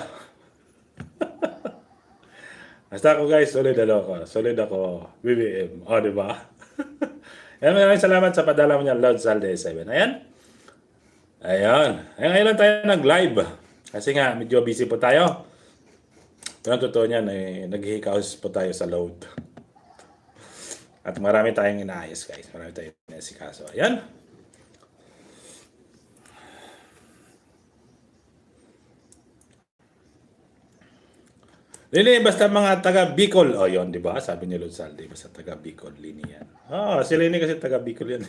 Basta ako guys, solid ako. BBM. O, di ba? Ayan, maraming salamat sa padala mo niya, Lord Salde 7. Ayan. Ngayon lang tayo nag-live. Kasi nga, medyo busy po tayo. Pero ang totoo niyan, nag-hikaos po tayo sa load. At marami tayong inaayos guys. Marami tayong inasikaso. Ayan. Lini, basta mga taga Bicol. O, yun, di ba? Sabi ni Lord Salde, basta taga Bicol. Lini yan. Si Lini kasi taga Bicol yan.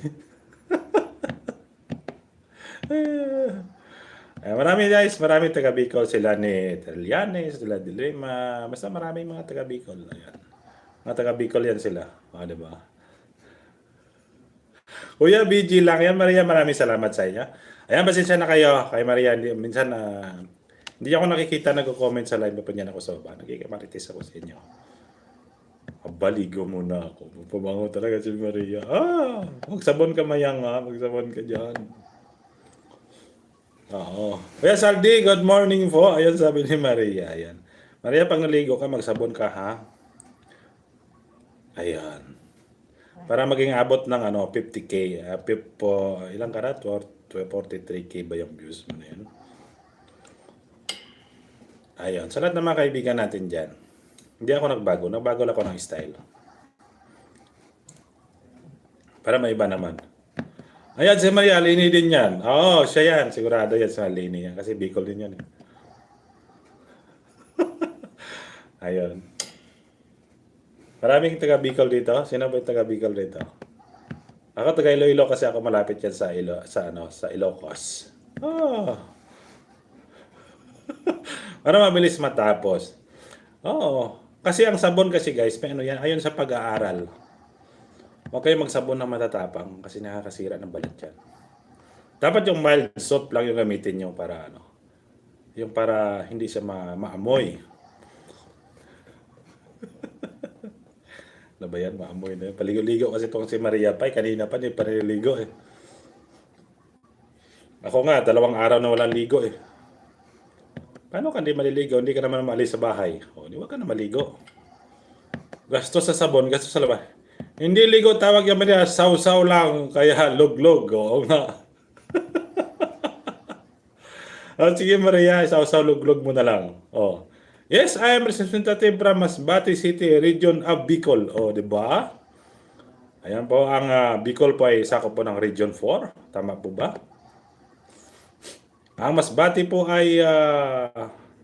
Marami guys, marami taga Bicol. Sila ni Trillanes, sila Dilema. Basta maraming mga taga Bicol. Ayan. Mga taga Bicol yan sila. O, di ba? Kuya BG lang yan, Maria. Maraming salamat sa inyo. Ayan, pasensya na kayo. Kay Maria, minsan hindi ako nakikita nag-comment sa live pa niyan ako sa baba. Nagkikamarites ako sa inyo. Baligo muna ako. Pumango talaga si Maria. Magsabon ka mayang ha. Magsabon ka dyan. Oo. Kuya Saldi, good morning po. Ayan sabi ni Maria. Ayan. Maria, pag naligo ka, magsabon ka ha. Ayan. Para maging abot ng 50k. Ilang karat? 43k ba yung views mo na yun? Ayun, sa lahat ng mga kaibigan natin dyan, hindi ako nagbago lang ako ng style. Para may iba naman. Ayan, si Maria, Lini din yan. Oo, siya yan. Sigurado yan sa Lini yan. Kasi Bicol din yan. Ayun. Maraming taga Bicol dito. Sino ba yung taga Bicol dito? Ako taga Iloilo kasi ako malapit yan sa Ilocos. Para mabilis matapos. Oo. Kasi ang sabon kasi guys, yan, ayon sa pag-aaral. Huwag kayo magsabon na matatapang kasi nakakasira ng balat yan. Dapat yung mild soap lang yung gamitin nyo para yung para hindi siya maamoy. Ano ba yan? Maamoy na yun. Paligo-ligo kasi itong si Maria Pai. Kanina pa niya paniligo eh. Ako nga, 2 araw na walang ligo eh. Paano ka hindi maliligo? Hindi ka naman maalis sa bahay. Di wag ka na maligo. Gastos sa sabon, gastos sa labas. Hindi ligo, tawag yung Maria, saw-saw lang, kaya log-log. Oo nga. Sige Maria, saw-saw log-log mo na lang. Yes, I am representative from Masbate City, region of Bicol. Di ba? Ayan po, ang Bicol po ay sakop po ng region 4. Tama po ba? Ang Masbate po ay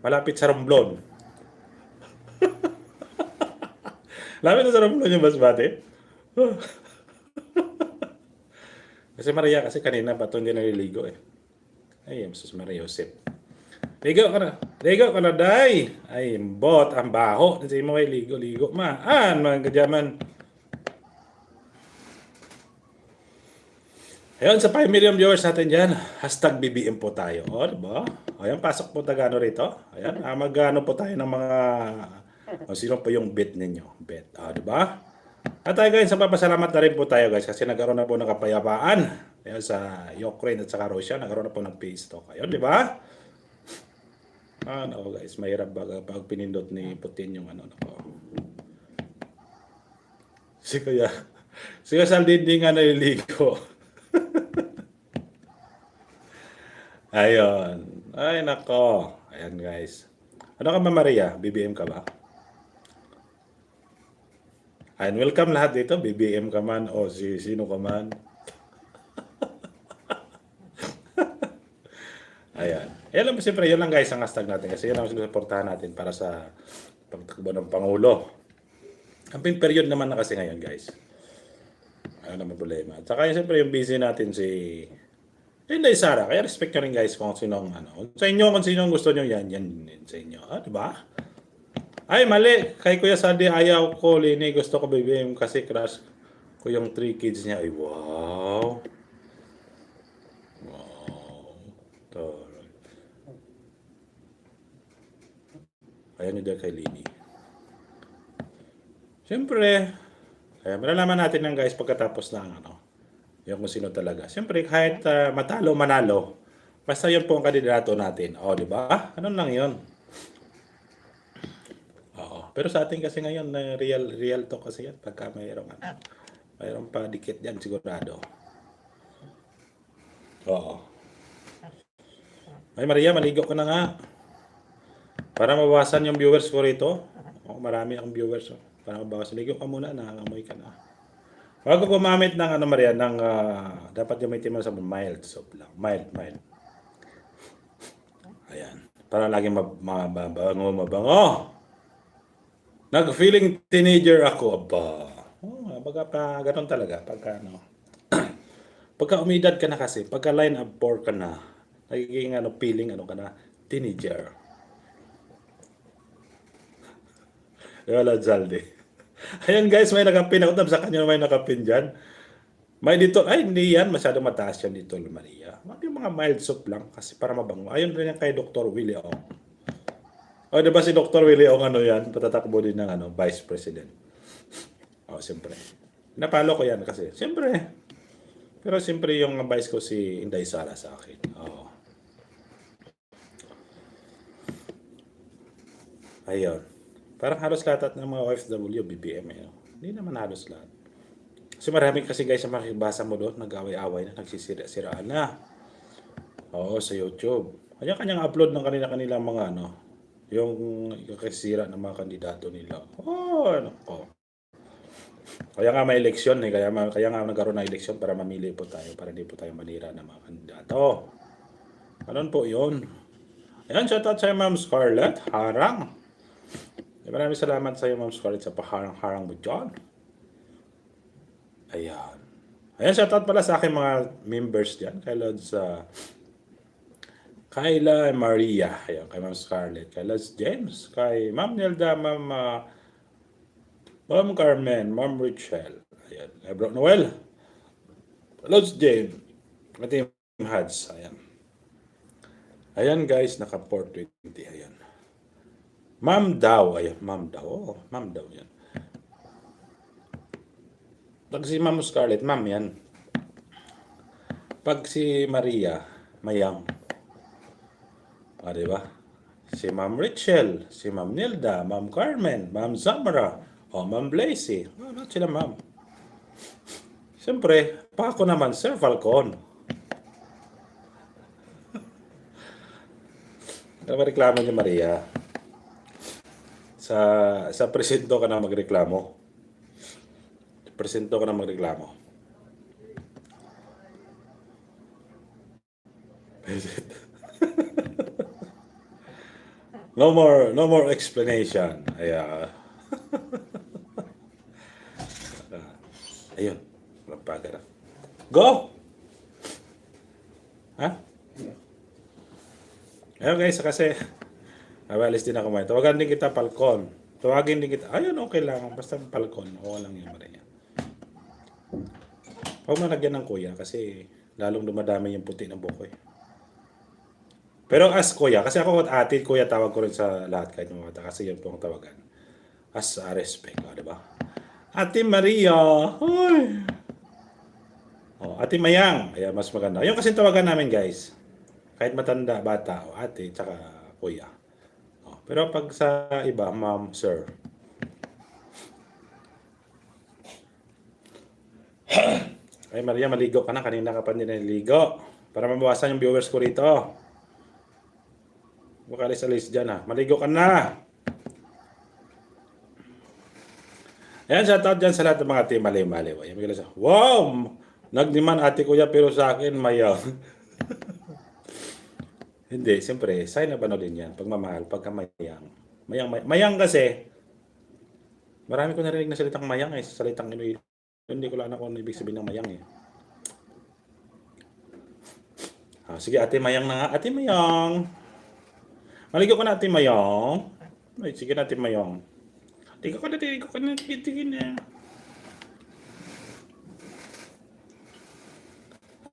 malapit sa Romblon. Lapit na sa Romblon yung Masbate. Kasi Maria, kasi kanina pa ito hindi naliligo eh. Ay, Sus Maria Josep. Ligo ka na. Ligo ka na, day. Ay, bot, ang baho. Kasi mo ay ligo-ligo. Maan, mga kadyaman. Ayun, sa 5 million viewers natin dyan, hashtag BBM po tayo. O, diba? Ayan, pasok po tagano rito. Ayan, magano po tayo ng mga, o sino po yung bet ninyo. Bet, o, diba? At tayo guys, papasalamat na rin po tayo guys kasi nagkaroon na po ng kapayapaan. Ayan, sa Ukraine at saka Russia, nagkaroon na po ng peace talk. Ayun, diba? Ano guys, mahirap pag pinindot ni Putin yung ano. Si Kuya, si Kuya Saldini nga naliligo. Ayun. Ay, nako. Ayan, guys. Ano ka ba, Maria? BBM ka ba? Ayan, welcome lahat dito. BBM ka man o sino ka man. Ayan. Ayan lang, siyempre, yun lang guys ang hashtag natin. Kasi yun ang sinusuportahan natin para sa pagtakbo ng Pangulo. Campaign period naman na kasi ngayon, guys. Ayun naman problema. At saka siyempre yung busy natin si Inday Sara, kaya respect nyo rin guys kung sinong ano. Sa inyo, kung sinong gusto nyo yan sa inyo. Diba? Ay, mali. Kay Kuya Sandy, ayaw ko, Lini. Gusto ko BBM kasi crush ko yung 3 kids niya. Ay, wow. Wow. Taray. Ayaw nyo dyan kay Lini. Siyempre, malalaman natin yan guys pagkatapos ng ano. Yung kung sino talaga. Siyempre, kahit matalo, manalo, basta yun po ang kandidato natin. O, di ba? Ano lang yun? Oo. Pero sa atin kasi ngayon, real talk kasi yan. Pagka mayroong pa dikit yan, sigurado. Oo. Ay, Maria, maligo ko na nga. Para mabawasan yung viewers ko rito. O, marami akong viewers. Para mabawasan. Ligo ka muna, nangangamoy ka na. Bago gumamit ng ano Maria, ng dapat gamitin mo sa mild soap lang. Mild. Ayan. Para laging mabango. Nag-feeling teenager ako. Aba. Baga pa, ganun talaga. Pagka ano. Pagka umidad ka na kasi, pagka line up 4 ka na, nagiging feeling ka na, teenager. Wala Zaldi. Ayan guys, may nakapin ako. Sa kanya may nakapin dyan. May dito, ay hindi yan. Masyado mataas yan dito, Maria. Yung mga mild soap lang kasi para mabango. Ayun rin yan kay Dr. Willie Ong. O, diba si Dr. Willie Ong yan? Patatakbo din ng Vice President. O, siyempre. Napalo ko yan kasi. Siyempre. Pero siyempre yung vice ko si Inday Sara sa akin. O. Ayun. Parang halos lahat ng mga OFW, BBM. Hindi naman halos lahat. Kasi marami kasi guys na makikibasa mo doon, nag-away-away na, nagsisira-siraan na. Oo, sa YouTube. Kanya-kanyang upload ng kanila-kanilang mga yung kakisira ng mga kandidato nila. Kaya nga may eleksyon kaya nga nagkaroon ng eleksyon para mamili po tayo, para hindi po tayo manira ng mga kandidato. Anon po yun. Ayan, shoutout sa Ma'am Scarlett Harang. Maraming salamat sa iyo, Ma'am Scarlett, sa paharang-harang mo dyan. Ayan. Ayan, shoutout pala sa aking mga members dyan. Kay Lods, Kayla Maria. Ayan, kay Ma'am Scarlett. Kay Lods James. Kay Ma'am Nelda, Ma'am Carmen. Ma'am Richelle. Ayan. Kay Bro Noel. Lods James. At yung Hads. Ayan. Ayan guys, naka 420. Ayan. Ma'am daw, ayan, ma'am daw. Oh, ma'am daw yan. Pag si Ma'am Scarlett, ma'am yan. Pag si Maria, mayam. Diba? Si Ma'am Richelle, si Ma'am Nilda, Ma'am Carmen, Ma'am Zamara, Ma'am Blazy. Sila ma'am. Siyempre, pa ako naman, Sir Falcon. Ano ba reklamo ni Maria? Sa presento ka na magreklamo. Presento ka na magreklamo. No more explanation. Ayun. Lampaga na. Go! Ha? Ayun guys, kasi Awalis din ako Maria. Tawagan din kita Falcon. Tawagin din kita. Ayun, okay lang. Basta Falcon. Oo lang yan Maria. Huwag mo nagyan ng kuya kasi lalong dumadami yung puti ng buko eh. Pero as kuya, kasi ako at ate, kuya tawag ko rin sa lahat kahit mga bata kasi yun po ang tawagan. As respect, di ba? Ate Maria, hoy! Oh, Ate Mayang, ayan, mas maganda. Yung kasi tawagan namin guys, kahit matanda, bata, o ate, tsaka kuya. Oh, pero pag sa iba, ma'am, sir. Ay Maria, maligo ka na. Kanina ka pa din naliligo. Para mabawasan yung viewers ko rito. Huwag alis-alis dyan ha. Maligo ka na. Ayan, shoutout dyan sa lahat ng mga team mali-mali. Wow! Nagdiman ate kuya pero sa akin mayaw. Hindi, siyempre, sign na ba din yan? Pagmamahal, pagkamayang. Mayang kasi, marami ko narinig na salitang mayang eh. Salitang Iloilo. Hindi ko lang kung ano ibig sabihin ng mayang eh. Sige, ate mayang na nga. Ate mayang. Maligo ko na ate mayang. Ay, sige na ate mayang. Tigo ko na. Tigin na.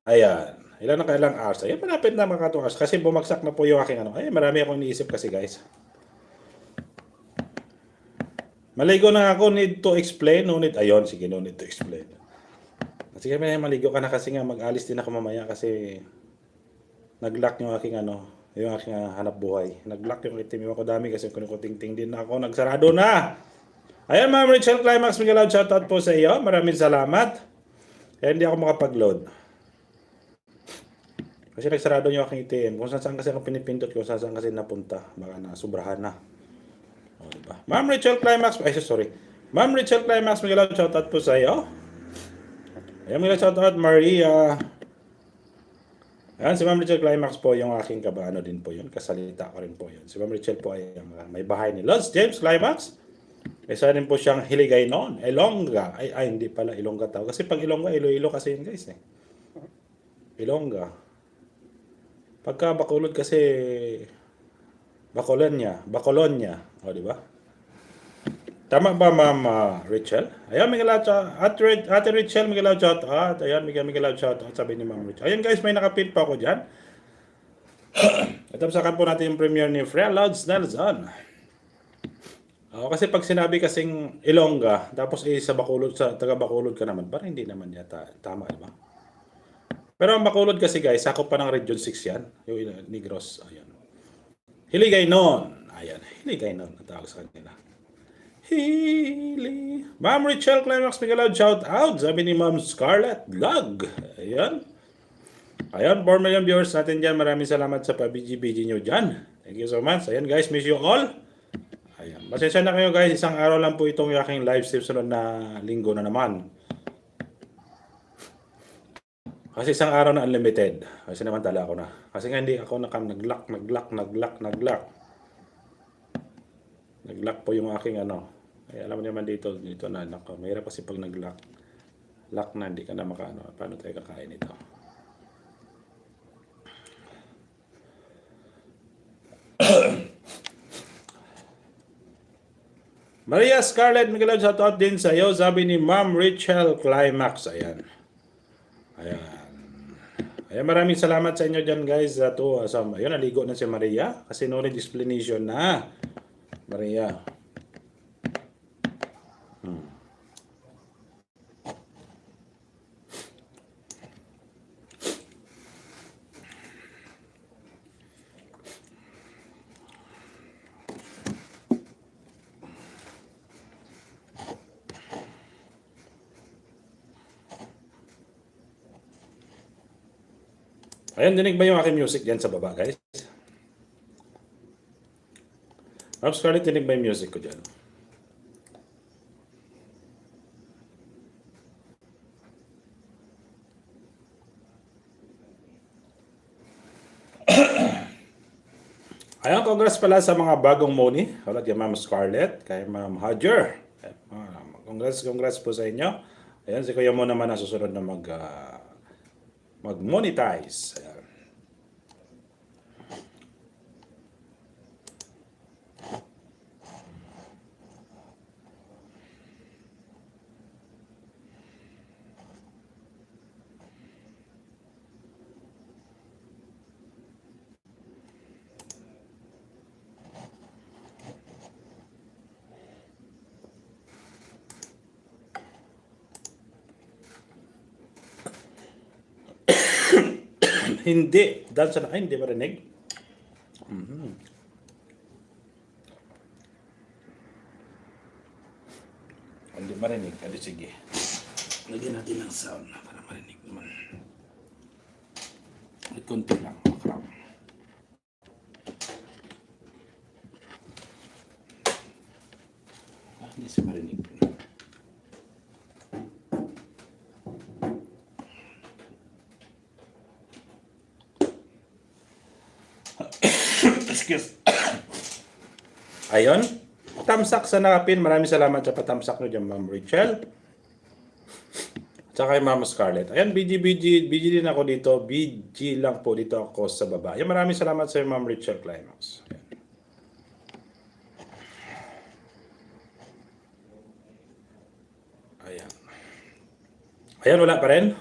Ayan. Ilan na kailang hours? Ayan, malapit na mga 2 hours. Kasi bumagsak na po yung aking ano. Ay, marami akong iniisip kasi guys. Maligo na ako. Need to explain. No need. Ayun, sige, no need to explain. Sige, maligo ka na kasi nga mag-alis din ako mamaya kasi nag-lock yung aking ano, yung aking hanap buhay. Nag-lock yung itim ko dami kasi kuning-ting din ako. Nagsarado na! Ayan, Ma'am Rachel Climax, Miguel Out, shoutout po sa iyo. Maraming salamat. Kaya hindi ako makapag-load. Kasi nagsarado yung aking itim. Kung saan kasi ako pinipindot, kung saan kasi napunta. Baka na, sobrahan na. O, diba? Ma'am Rachel Climax, ay sorry. Ma'am Rachel Climax, Miguel Out, shoutout po sa iyo. Ayan, Miguel, shoutout, Maria. Ayan, si Ma'am Rachel Climax po yung aking kabano din po yun. Kasalita ko rin po yun. Si Ma'am Rachel po ay may bahay ni Lods James Climax. Isa rin po siyang Hiligay noon. Ilongga. Ay, hindi pala Ilongga tawag. Kasi pag Ilongga, Iloilo kasi yun guys eh. Ilongga. Pagka Bacolod kasi Bacolonia. O, di ba? Tama ba, Ma'am Rachel? Ayan, Miguel Out, Ate Rachel, Miguel Out, shout out. Ayan, Miguel Out, shout out, sabi ni Ma'am Rachel. Ayan guys, may nakapin pa ako dyan. Tapsakan po natin yung premiere ni Freya Lods Nelson. Kasi pag sinabi kasing Ilongga, tapos sa Bacolod, sa taga Bacolod ka naman, parang hindi naman yata tama, di ba? Pero ang Bacolod kasi guys, sakop pa ng Region 6 yan. Yung Negros, ayan. Hiligay noon. Ayan, Hiligay noon, natawag sa kanila. Ma'am Rachel Climax, Miguel Out, shout out. Sabi ni Ma'am Scarlett Vlog. Ayan. Ayan, 4 million viewers natin dyan. Maraming salamat sa pa-BG nyo dyan. Thank you so much. Ayan guys, miss you all. Ayan. Pasensya na kayo guys. Isang araw lang po itong aking live stream. Sunod na linggo na naman. Kasi isang araw na unlimited. Kasi naman tala ako na. Kasi nga hindi ako nag-lock. Nag-lock po yung aking ano. Ay, alam mo naman dito na nako. Mahirap kasi pag nag-lock. Lock na, hindi ka na makaano. Paano tayo kakain ito? Maria Scarlett, Miguel, shoutout din sa iyo. Sabi ni Ma'am Rachel Climax. Ayan. Ayan, maraming salamat sa inyo dyan guys. Ayun, naligo na si Maria. Kasi no need explanation na. Maria. Ayan, dinig ba yung aking music dyan sa baba, guys? Ma'am Scarlett, dinig ba yung music ko dyan? Ayan, congrats pala sa mga bagong money. Wala kay Ma'am Scarlett, kay Ma'am Hadger. Congrats po sa inyo. Ayan, si Kuya mo naman ang susunod na mag-monetize. Ayan. Hindi. Dan sa ay, hindi marinig. Mhm. Hindi marinig. Adi sige. Lagyan natin ng sound para marinig naman. May konti lang. Crap. Hindi siya marinig. Excuse. Ayun. Tamsak sa nakapin. Maraming salamat sa patamsak nyo dyan, Ma'am Rachel. Tsaka kay Ma'am Scarlett. Ayan, BG din ako dito. BG lang po dito ako sa baba. Ayan, maraming salamat sa Ma'am Rachel Climax. Ayan. Ayan, wala pa rin.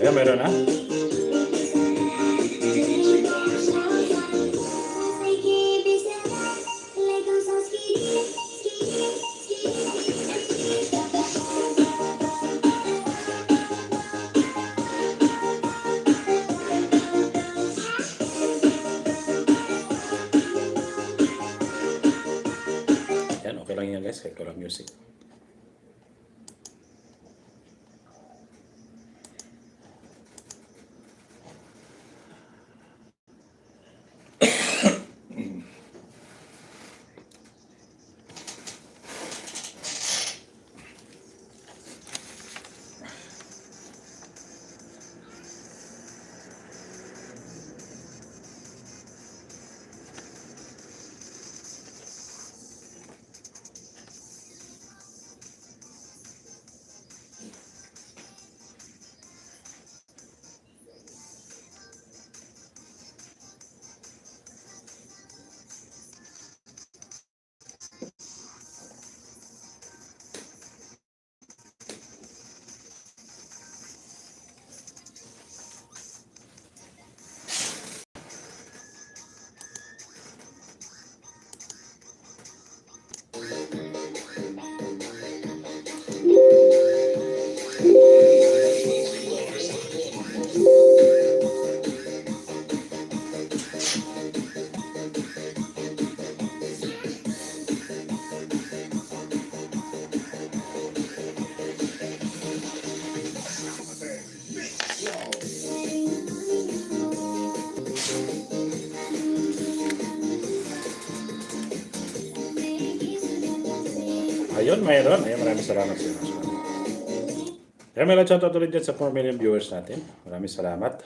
Ayan, meron na. Ayan, okay lang yan guys. Kahit walang music. Ayun, mayroon. Ayun, maraming salamat sa inyo. Kaya may shoutout ulit dyan sa 4 million viewers natin. Maraming salamat.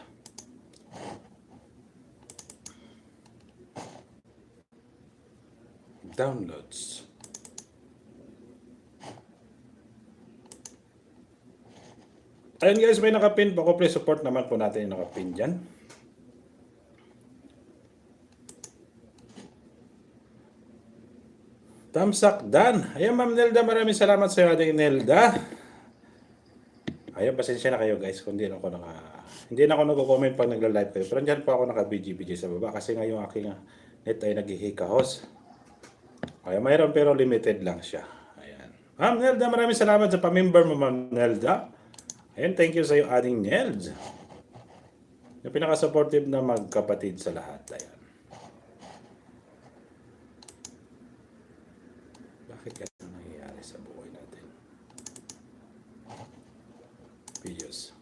Downloads. Ayun guys, may nakapin pa ko. Please support naman po natin yung nakapin dyan. Tamsak Dan. Ayun, Ma'am Nelda, maraming salamat sa iyo, ating Nelda. Ayun, pasensya na kayo guys kung hindi na ako nagko-comment pag nagla-live kayo. Pero dyan po ako naka-BG sa baba kasi nga yung aking net ay naghihikahos. Ayun, mayroon pero limited lang siya. Ayan. Ma'am Nelda, maraming salamat sa pamember mo, Ma'am Nelda. Ayun, thank you sa iyo, ating Neld. Yung pinaka-supportive na magkapatid sa lahat. Ayan. Bakit ganito nangyayari sa buhay natin? Videos.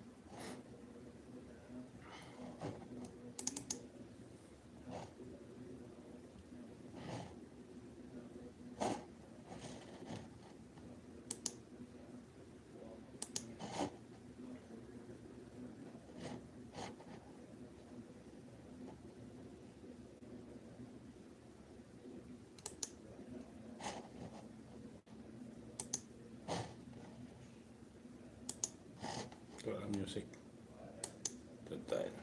Wala music. Ito tayo.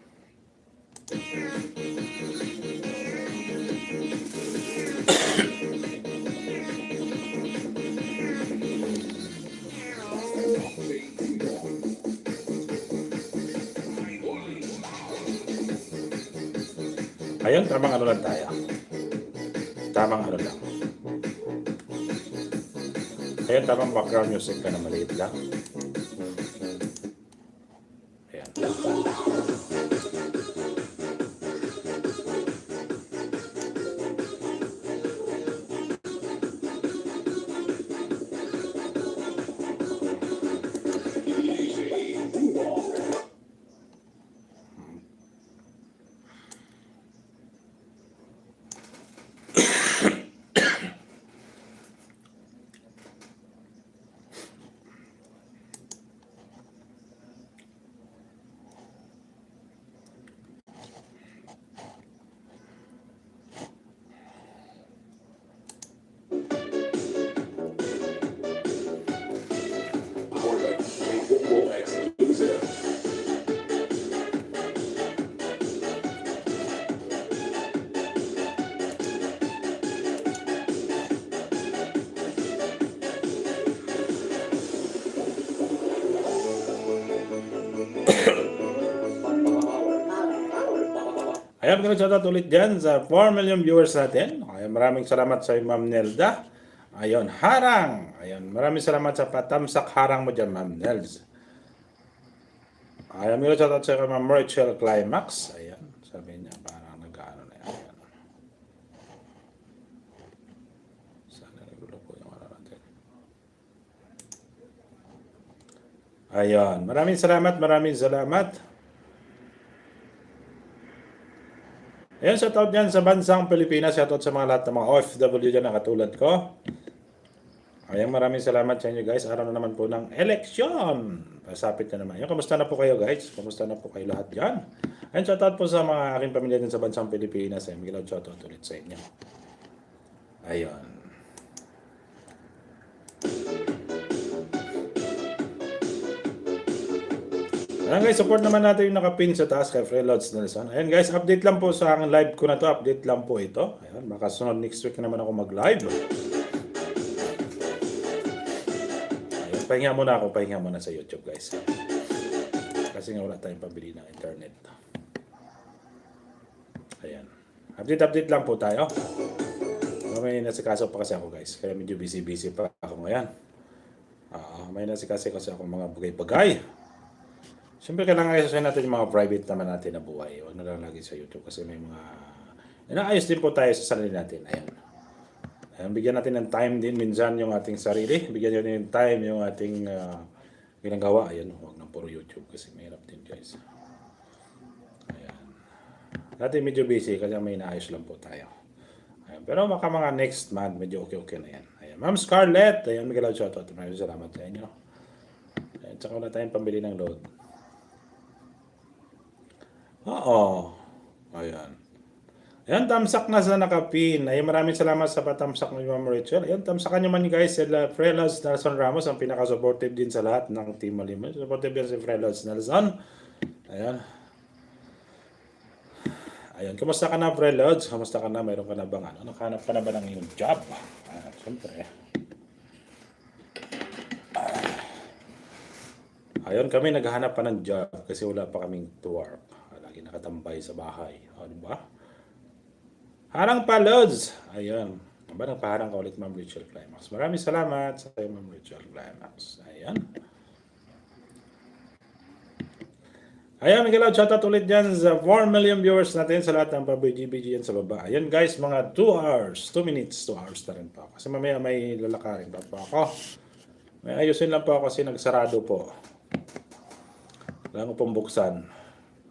Ayun, tamang ano lang tayo. Tamang ano lang. Ayun, tamang background music ka na maliit lang. Ayan. Ayan, mga shoutout ulit dyan sa 4 million viewers natin. Ayan, maraming salamat sa Ma'am Nelda. Ayun, harang. Ayun, maraming salamat sa patamsak harang mo dyan, Ma'am Nels. Ayan, mga shoutout sa Ma'am Rachel Climax. Ayan, sabi niya, parang nag-ano na yan. Ayan. Sana nagulo po yung ano natin. Ayun, maraming salamat, maraming salamat. Ayan, shoutout dyan sa bansang Pilipinas. Shoutout sa mga lahat ng mga OFW dyan na katulad ko. Ayan, maraming salamat sa inyo guys. Araw na naman po ng eleksyon. Pasapit na naman. Ayan, kamusta na po kayo guys? Kamusta na po kayo lahat dyan? Ayan, shoutout po sa mga aking pamilya dyan sa bansang Pilipinas. Ayan, Miguel, shoutout ulit sa inyo. Ayun. Ayan guys, support naman natin yung nakapin sa taas kay Freeloads Nelson. Ayan guys, update lang po sa aking live ko na to. Update lang po ito. Ayan, baka sunod next week naman ako mag-live. Ayan, pahinga muna ako. Pahinga muna sa YouTube guys. Kasi nga wala tayong pabili ng internet. Ayan. Update lang po tayo. May nasikaso pa kasi ako guys. Kaya medyo busy pa ako ngayon. May nasikaso kasi ako mga bagay-bagay. Siyempre, kailangan ayusin natin yung mga private naman natin na buhay. Huwag na lang lagi sa YouTube kasi may mga... Inaayos din po tayo sa sarili natin. Ayan. Ayan, bigyan natin ng time din minsan yung ating sarili. Bigyan natin ng time yung ating ginagawa. Ayan, huwag na puro YouTube kasi mahirap din guys. Ayan. Dati medyo busy kasi may inaayos lang po tayo. Ayan. Pero baka mga next month, medyo okay na yan. Ayan. Ma'am Scarlett, ayan, Miguel shoutout. Maraming salamat sa inyo. Ayan, tsaka wala tayong pambili ng load. Oo. Ayan. Ayan, tamsak na sa nakapin. Ayan, maraming salamat sa patamsak ng Ma'am Rachel. Ayan, tamsakan nyo man guys, sila Freeloads Nelson Ramos, ang pinaka-supportive din sa lahat ng Team Malimo. Supportive yan si Freeloads Nelson. Ayan. Ayan, kumusta ka na Freeloads? Kumusta ka na? Mayroon ka na bang ano? Nakahanap ka na ba ng iyong job? Siyempre. Ayun, kami naghahanap pa ng job kasi wala pa kaming to work. Lagi nakatambay sa bahay. O, di ba? Harang pa, Lods! Ayun. Aba, nagpaharang ka ulit, Ma'am Rachel Climax. Maraming salamat sa Ma'am Rachel Climax. Ayan. Ayan, Miguel, shoutout ulit dyan sa 4 million viewers natin sa lahat ng pa-BGBG yan sa baba. Ayan guys, mga 2 hours, 2 minutes, 2 hours na rin pa ako. Kasi mamaya may lalakarin pa po ako. May ayusin lang po ako kasi nagsarado po. Kailangan ko pong buksan.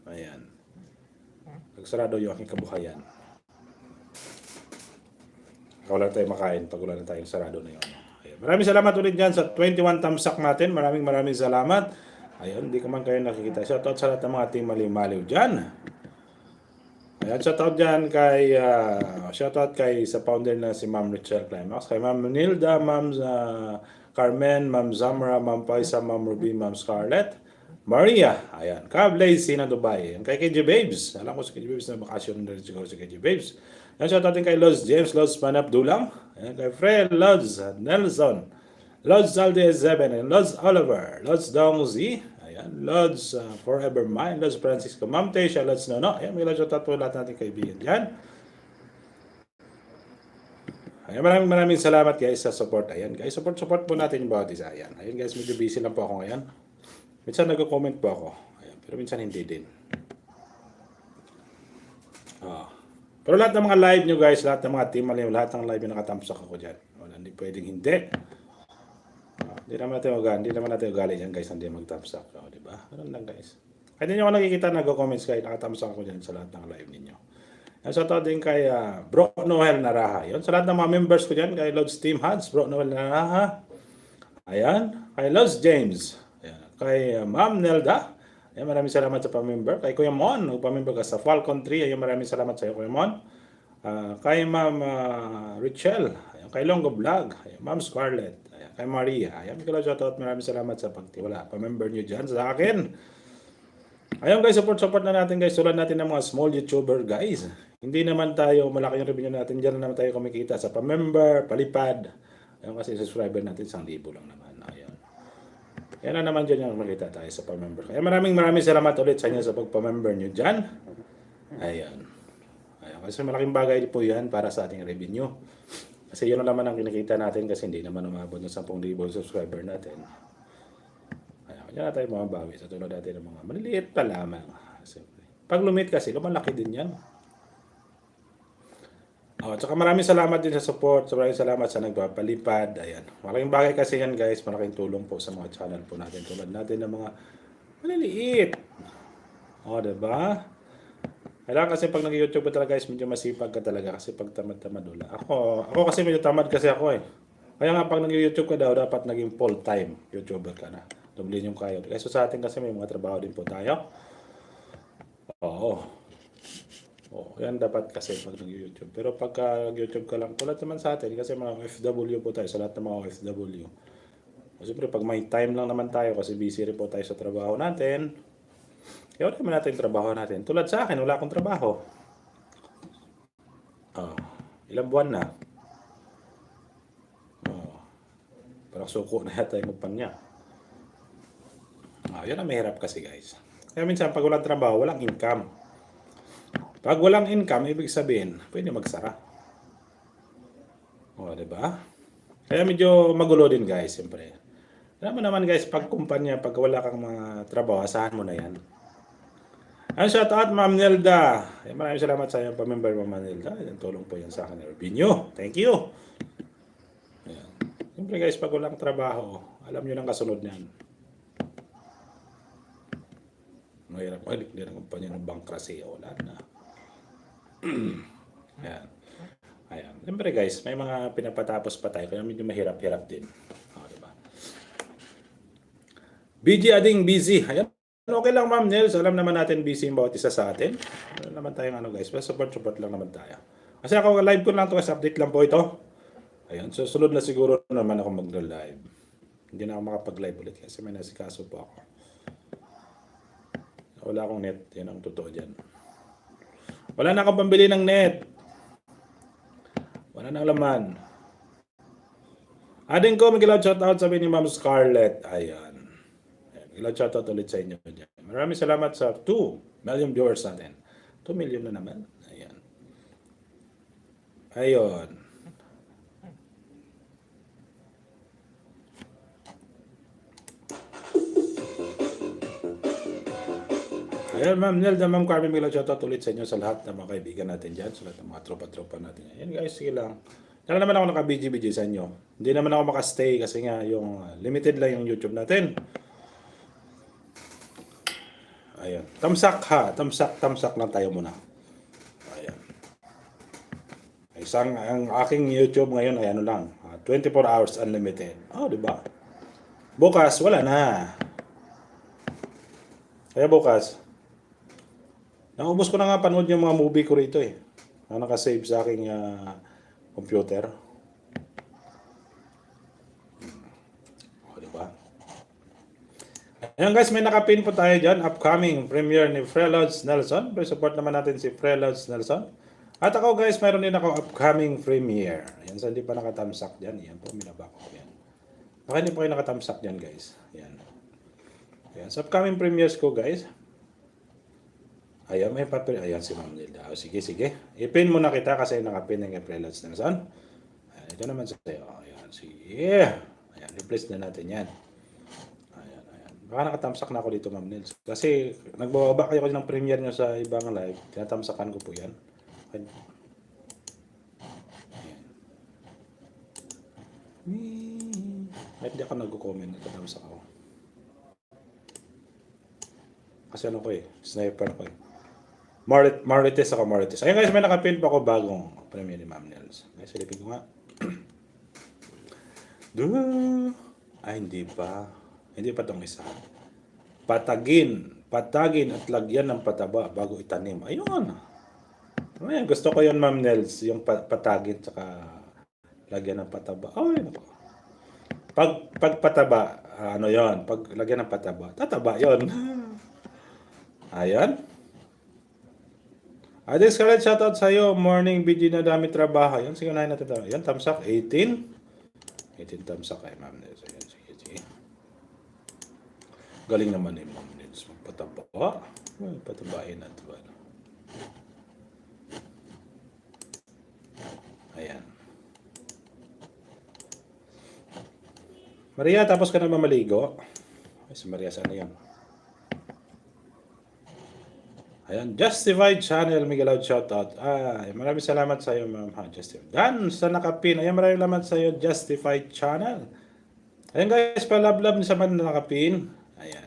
Ayan. Nagsarado yung aking kabuhayan. Wala tayong makain pag wala na tayong sarado na yun. Ayan. Maraming salamat ulit dyan sa 21 thumbs up natin. Maraming salamat. Ayun, hindi ko man kayo nakikita. Shoutout sa lahat ng mga team maliw-maliw dyan. Ayan, shoutout dyan kay, shoutout kay sa founder na si Ma'am Rachel Climax. Kay Ma'am Nilda, Ma'am Carmen, Ma'am Zamra, Ma'am Paisa, Ma'am Ruby, Ma'am Scarlett, Maria, ayan, Kablaze, Sina Dubai. Ayan, kay KJ Babes. Alam ko si KJ Babes na bakasyon na rin siguro si KJ Babes. Ayan, shoutout din kay Lods James, Lods Manap Dulang. Ayan, kay Fred Lods Nelson. Lods Alde 7 and Lods Oliver, Lods Dong Z. Ayan, Lods Forever Mine, Lods Francisco, Ma'am Tesha, Lods Nono. Ayan, may Lods shoutout po lahat natin kaibigan dyan. Ayan, maraming salamat guys sa support. Ayan guys, support po natin yung bawat isa. Ayan, guys, medyo busy lang po ako ngayon. Minsan nagko-comment po ako. Ayan, pero minsan hindi din. Pero lahat ng mga live nyo guys, lahat ng mga team, lahat ng live yung nakatamsak ako dyan. Wala, hindi pwedeng hindi. Hindi naman natin ugali dyan guys, hindi mag-tamsak. Diba? Ganun lang guys. Kahit hindi nyo ako nakikita, nag-comments kayo, nakatamsak ako dyan sa lahat ng live ninyo. Yan, so ito din kay Bro Noel Naraha. Yun, sa lahat ng mga members ko dyan, kay Lods Team Hads, Bro Noel Naraha. Ayan, kay Lods James. Ayan, kay Ma'am Nelda. Ayan, maraming salamat sa pamember. Kay Kuya Mon, nagpamember ka sa Falcon 3. Ayan, maraming salamat sa iyo, Kuya Mon. Kay Ma'am Richelle. Ayan, kay Longo Vlog. Ayan, Ma'am Scarlett. Ayan, kay Maria. Ayan, shoutout. Maraming salamat sa pagtiwala. Pamember nyo dyan sa akin. Ayun guys, support na natin guys. Tulad natin ng mga small YouTuber guys. Hindi naman tayo, malaki yung revenue natin. Diyan na naman tayo kumikita sa pamember, palipad. Ayun kasi subscriber natin 1,000 lang naman. Ayun. Yan na naman dyan yung makita tayo sa pamember. Kaya maraming salamat ulit sa inyo sa pagpamember nyo dyan. Ayun. Kasi malaking bagay po yan para sa ating revenue. Kasi yun naman ang kinikita natin kasi hindi naman umabot ng 10,000 subscriber natin. Diyan na tayo mababawi sa tulad natin ng mga maliliit pa lamang. Pag lumit kasi, lumalaki din yan. Tsaka maraming salamat din sa support. Maraming salamat sa nagpapalipad. Ayan. Malaking bagay kasi yan guys. Malaking tulong po sa mga channel po natin. Tulad natin ng mga maliliit. Diba? Kailangan kasi pag nag-YouTube talaga guys, medyo masipag ka talaga. Kasi pag tamad-tamad wala. Ako kasi medyo tamad kasi ako eh. Kaya nga pag nag-YouTube ka daw, dapat naging full-time YouTuber ka na. Dublin yung kayo. Kasi sa atin kasi may mga trabaho din po tayo. Yan dapat kasi pag nag-YouTube. Pero pagka nag-YouTube ka lang, tulad naman sa atin, kasi mga OFW po tayo, sa lahat ng mga OFW. Siyempre, pag may time lang naman tayo, kasi busy rin po tayo sa trabaho natin, kaya wala naman natin yung trabaho natin. Tulad sa akin, wala akong trabaho. Ilang buwan na. Parang suko na yata yung upan niya. Yan ang mahirap kasi guys. Kaya minsan pag walang trabaho, walang income. Pag walang income, ibig sabihin, pwede magsara. Diba? Kaya medyo magulo din guys, siyempre. Alam mo naman guys, pag kumpanya, pag wala kang mga trabaho, asahan mo na yan. Shout out Ma'am Nelda. Maraming salamat sa iyo, pamember Ma'am Nelda. Tulong po yan sa akin. Binyo. Thank you. Siyempre guys, pag walang trabaho, alam nyo ng kasunod niyan. Mahirap malik din ang kumpanya ng bankrasi. Wala na. Ayan. Siyempre guys, may mga pinapatapos pa tayo. Kaya medyo mahirap-hirap din. Diba? Busy. Ayan. Okay lang Ma'am Nels. Alam naman natin busy yung bawat isa sa atin. Alam naman tayo guys. Support lang naman tayo. Kasi ako live ko lang to kasi update lang po ito. Ayan. So sunod na siguro naman ako mag-live. Hindi na ako makapag-live ulit kasi may nasikaso po ako. Wala akong net. Yan ang totoo dyan. Wala na akong pambili ng net. Wala nang laman. Ading ko, mag-ilaw shoutout sabi ni Ma'am Scarlett. Ayan. Mag-ilaw shoutout ulit sa inyo dyan. Maraming salamat sa 2 million viewers natin. 2 million na naman. Ayan. Ayun. Ayan, Ma'am Nelda, Ma'am Carmen, may shoutout ulit sa inyo sa lahat ng mga kaibigan natin dyan, sa lahat ng mga tropa-tropa natin. Ayan guys, sige lang. Kaya naman ako naka-BG sa inyo. Hindi naman ako makastay kasi nga yung limited lang yung YouTube natin. Ayan. Tamsak lang tayo muna. Ayan. Ang aking YouTube ngayon ay ano lang, 24 hours unlimited. Di ba? Bukas, wala na. Kaya bukas, naubos ko na nga panood yung mga movie ko rito eh. Nakasave sa aking computer. Diba? Ayan guys, may nakapin po tayo dyan. Upcoming premiere ni Frelods Nelson. Support naman natin si Frelods Nelson. At ako guys, mayroon din ako upcoming premiere. Ayan, so hindi pa nakatamsak dyan. Ayan po, minaba ko. Ayan. Baka hindi po kayo nakatamsak dyan guys. Ayan. Ayan, sa upcoming premieres ko guys. Ayan, may papel. Ayan si Ma'am Nilda. O, sige, sige. I-pin muna kita kasi nakapin ng pre-loads na saan. Ayan, ito naman sa sa'yo. Ayan, sige. Ayan, replace na natin yan. Ayan, ayan. Baka nakatamsak na ako dito, Ma'am Nils. Kasi nagbababa kayo ng premiere nyo sa ibang live. Tinatamsakan ko po yan. Ayan. Kahit di ako nag-comment, nagtatamsak ako. Kasi ano ko eh, sniper ko eh. Marites ako, Marites. Ayun guys, may nakapin pa ako bagong premiere ni Ma'am Nels. Ay, silipin ko nga. Ay, hindi pa. Hindi pa itong isa. Patagin at lagyan ng pataba bago itanim. Ayun. Ayan, gusto ko yun, Ma'am Nels. Yung patagin tsaka lagyan ng pataba. Ay, nako. Pag pataba, ano yon? Pag lagyan ng pataba, tataba yon. Ayan. Ades Scarlett, shoutout sa'yo. Morning video na dami trabaho. Yan, sige, unahin natin ito. Yan, tamsak, 18. 18 tamsak kay Ma'am Nels. Ayan, sige, sige. Galing naman ni Ma'am Nels. Magpataba. Well, patabain natin ba? Ayan. Maria, tapos ka na ba maligo? Ay, si Maria, sana yan? Ayan, Justified Channel, Miguel Out, shoutout. Maraming salamat sa iyo, Ma'am. Justified. Dan, sa nakapin. Ayan, maraming salamat sa iyo, Justified Channel. Ayan guys, palab-lab sa man na nakapin. Ayan.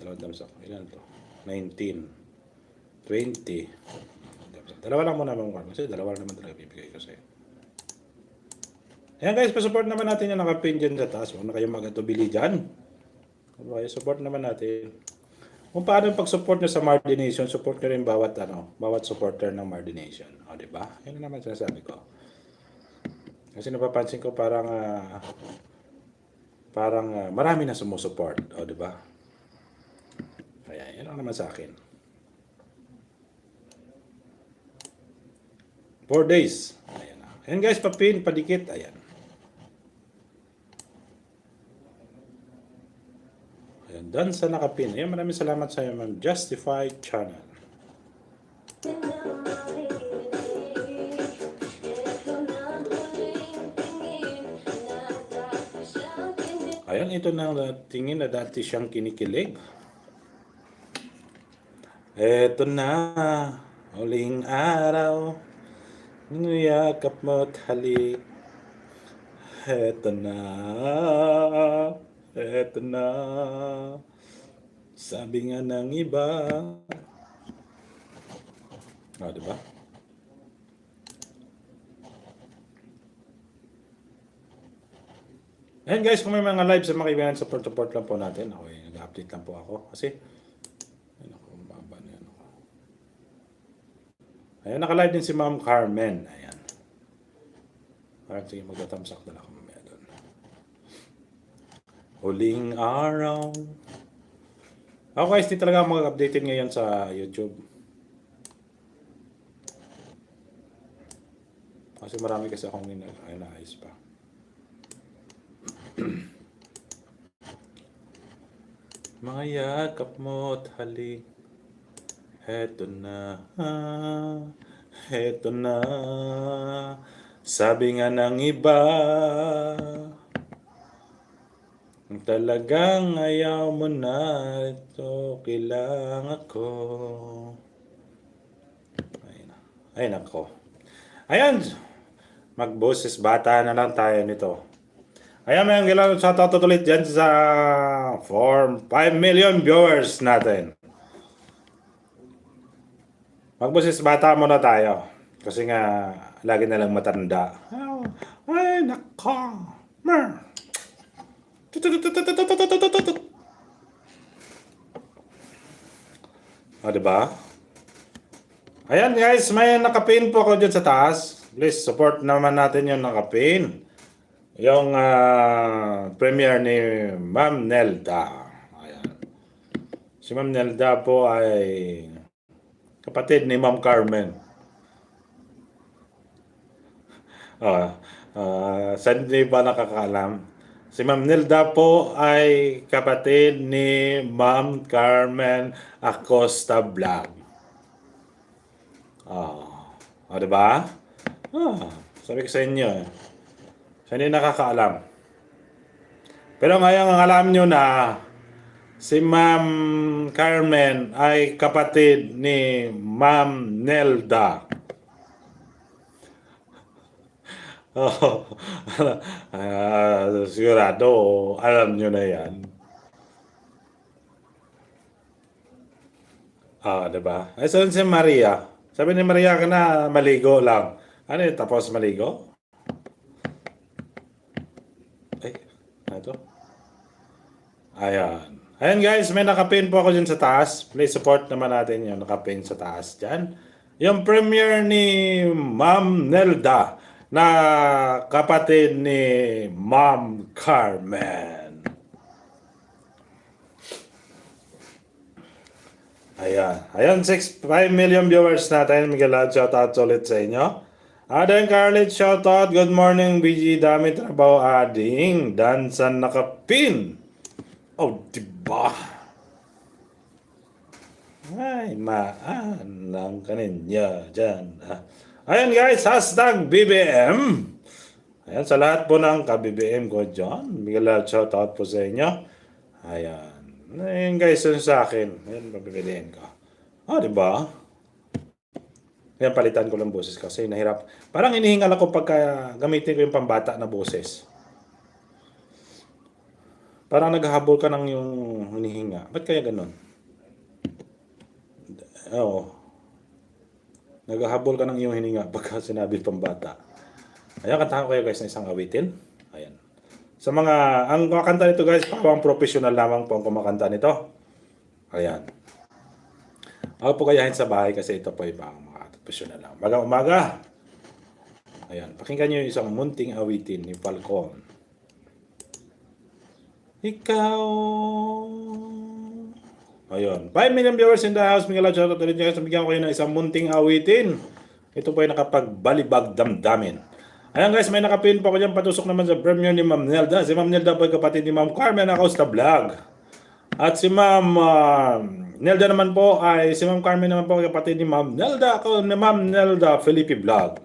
Dalawang damsak. Ilan to? 19. 20. Dalawa lang muna, Ma'am. Kasi dalawa lang naman talaga bibigay ko sa'yo. Ayan guys, pa-support naman natin yung nakapin dyan sa taas. Huwag na kayong mag-atubili dyan. Okay, support naman natin. Kung paano yung pag-support nyo sa Mardi Nation, support nyo rin bawat supporter ng Mardi Nation. O, diba? Yan naman sinasabi ko. Kasi napapansin ko parang marami na sumusuport. O, diba? Kaya, yan lang naman sa akin. 4 days. Ayan na. Ayan guys, papin, padikit. Ayan. Ayan, done sa nakapin. Ayan, maraming salamat sa iyo, Ma'am. Justified Channel. Ayan, ito na tingin na dati siyang kinikilig. Eto na, huling araw, niyakap mo't halik. Eto na, sabi nga ng iba. Diba? Ayan guys, kung may mga live sa mga kaibigan, support lang po natin. Ako nag-update lang po ako. Kasi, ayan, naka-live din si Ma'am Carmen. Ayan. Parang sige, magtatamsak na lang ako mamaya doon. Huling araw. Ako guys, di talaga mag-update ngayon sa YouTube. Kasi marami kasi akong inaayos pa. Mga yakap mo at halik. Heto na, sabi nga ng iba, talagang ayaw mo na, ito kailangan ako. Ay nako. Ayan, magboses bata na lang tayo nito. Ayan, may ang shoutout ulit dyan sa 5 million viewers natin. Magboses bata muna tayo. Kasi nga, lagi na lang matanda. Ay, nako. Diba? Ayan guys, may nakapin po ako dyan sa taas. Please, support naman natin yung nakapin. Yung premiere ni Ma'am Nelda. Ayan. Si Ma'am Nelda po ay kapatid ni Ma'am Carmen. Sa hindi ba nakakaalam, si Ma'am Nilda po ay kapatid ni Ma'am Carmen Acosta Blag. Di ba? Sabi ko sa inyo, sa hindi nakakaalam. Pero ngayon ang alam nyo na si Ma'am Carmen ay kapatid ni Ma'am Nelda. Sigurado, alam nyo na yan. Diba? Ay, saan si Maria? Sabi ni Maria ka na maligo lang. Ano yun, tapos maligo? Ay, ano to? Ayan. Ayan guys, may nakapin po ako dyan sa taas. Please support naman natin yung nakapin sa taas dyan. Yung premiere ni Ma'am Nelda na kapatid ni Ma'am Carmen. Ayan. Ayan, 5 million viewers natin. Miguel, shoutout ulit sa inyo. Adan Carlet, shoutout. Good morning, BG. Dami trabaho ading. Dansan nakapin. Diba? Ay, maanang kaninya dyan. Ayan guys, hashtag BBM. Ayan, sa lahat po ng ka-BBM ko dyan. Miguel, shoutout po sa inyo. Ayan. Ayan guys, yun sa akin. Ayan, pabibiliin ko. Diba? Ayan, palitan ko lang boses kasi nahirap. Parang inihingal ako pagka gamitin ko yung pambata na boses. Parang naghahabol ka ng yung hinihinga. Ba't kaya ganun? Oo. Naghahabol ka ng iyong hininga pagka sinabi pambata. Ayan, kantahan ko kayo guys ng isang awitin. Ayan. Sa mga, ang kumakanta nito guys, pawang professional lamang po ang kumakanta nito. Ayan. Ako po kayahin sa bahay kasi ito po ay pang mga professional lang. Umaga. Ayan. Pakinggan nyo yung isang munting awitin ni Falcon. Ikaw. Ayun. 5 million viewers in the house. Miguel, shoutout ulit guys. Nabigyan ko kayo ng isang munting awitin. Ito po ay nakapagbalibag damdamin. Ayan guys, may nakapin po ako dyan. Patusok naman sa premiere ni Ma'am Nelda. Si Ma'am Nelda po ay kapatid ni Ma'am Carmen Acosta Vlog. At si Ma'am Nelda naman po ay, si Ma'am Carmen naman po ay kapatid ni Ma'am Nelda. Ako ni Ma'am Nelda Felipe Vlog.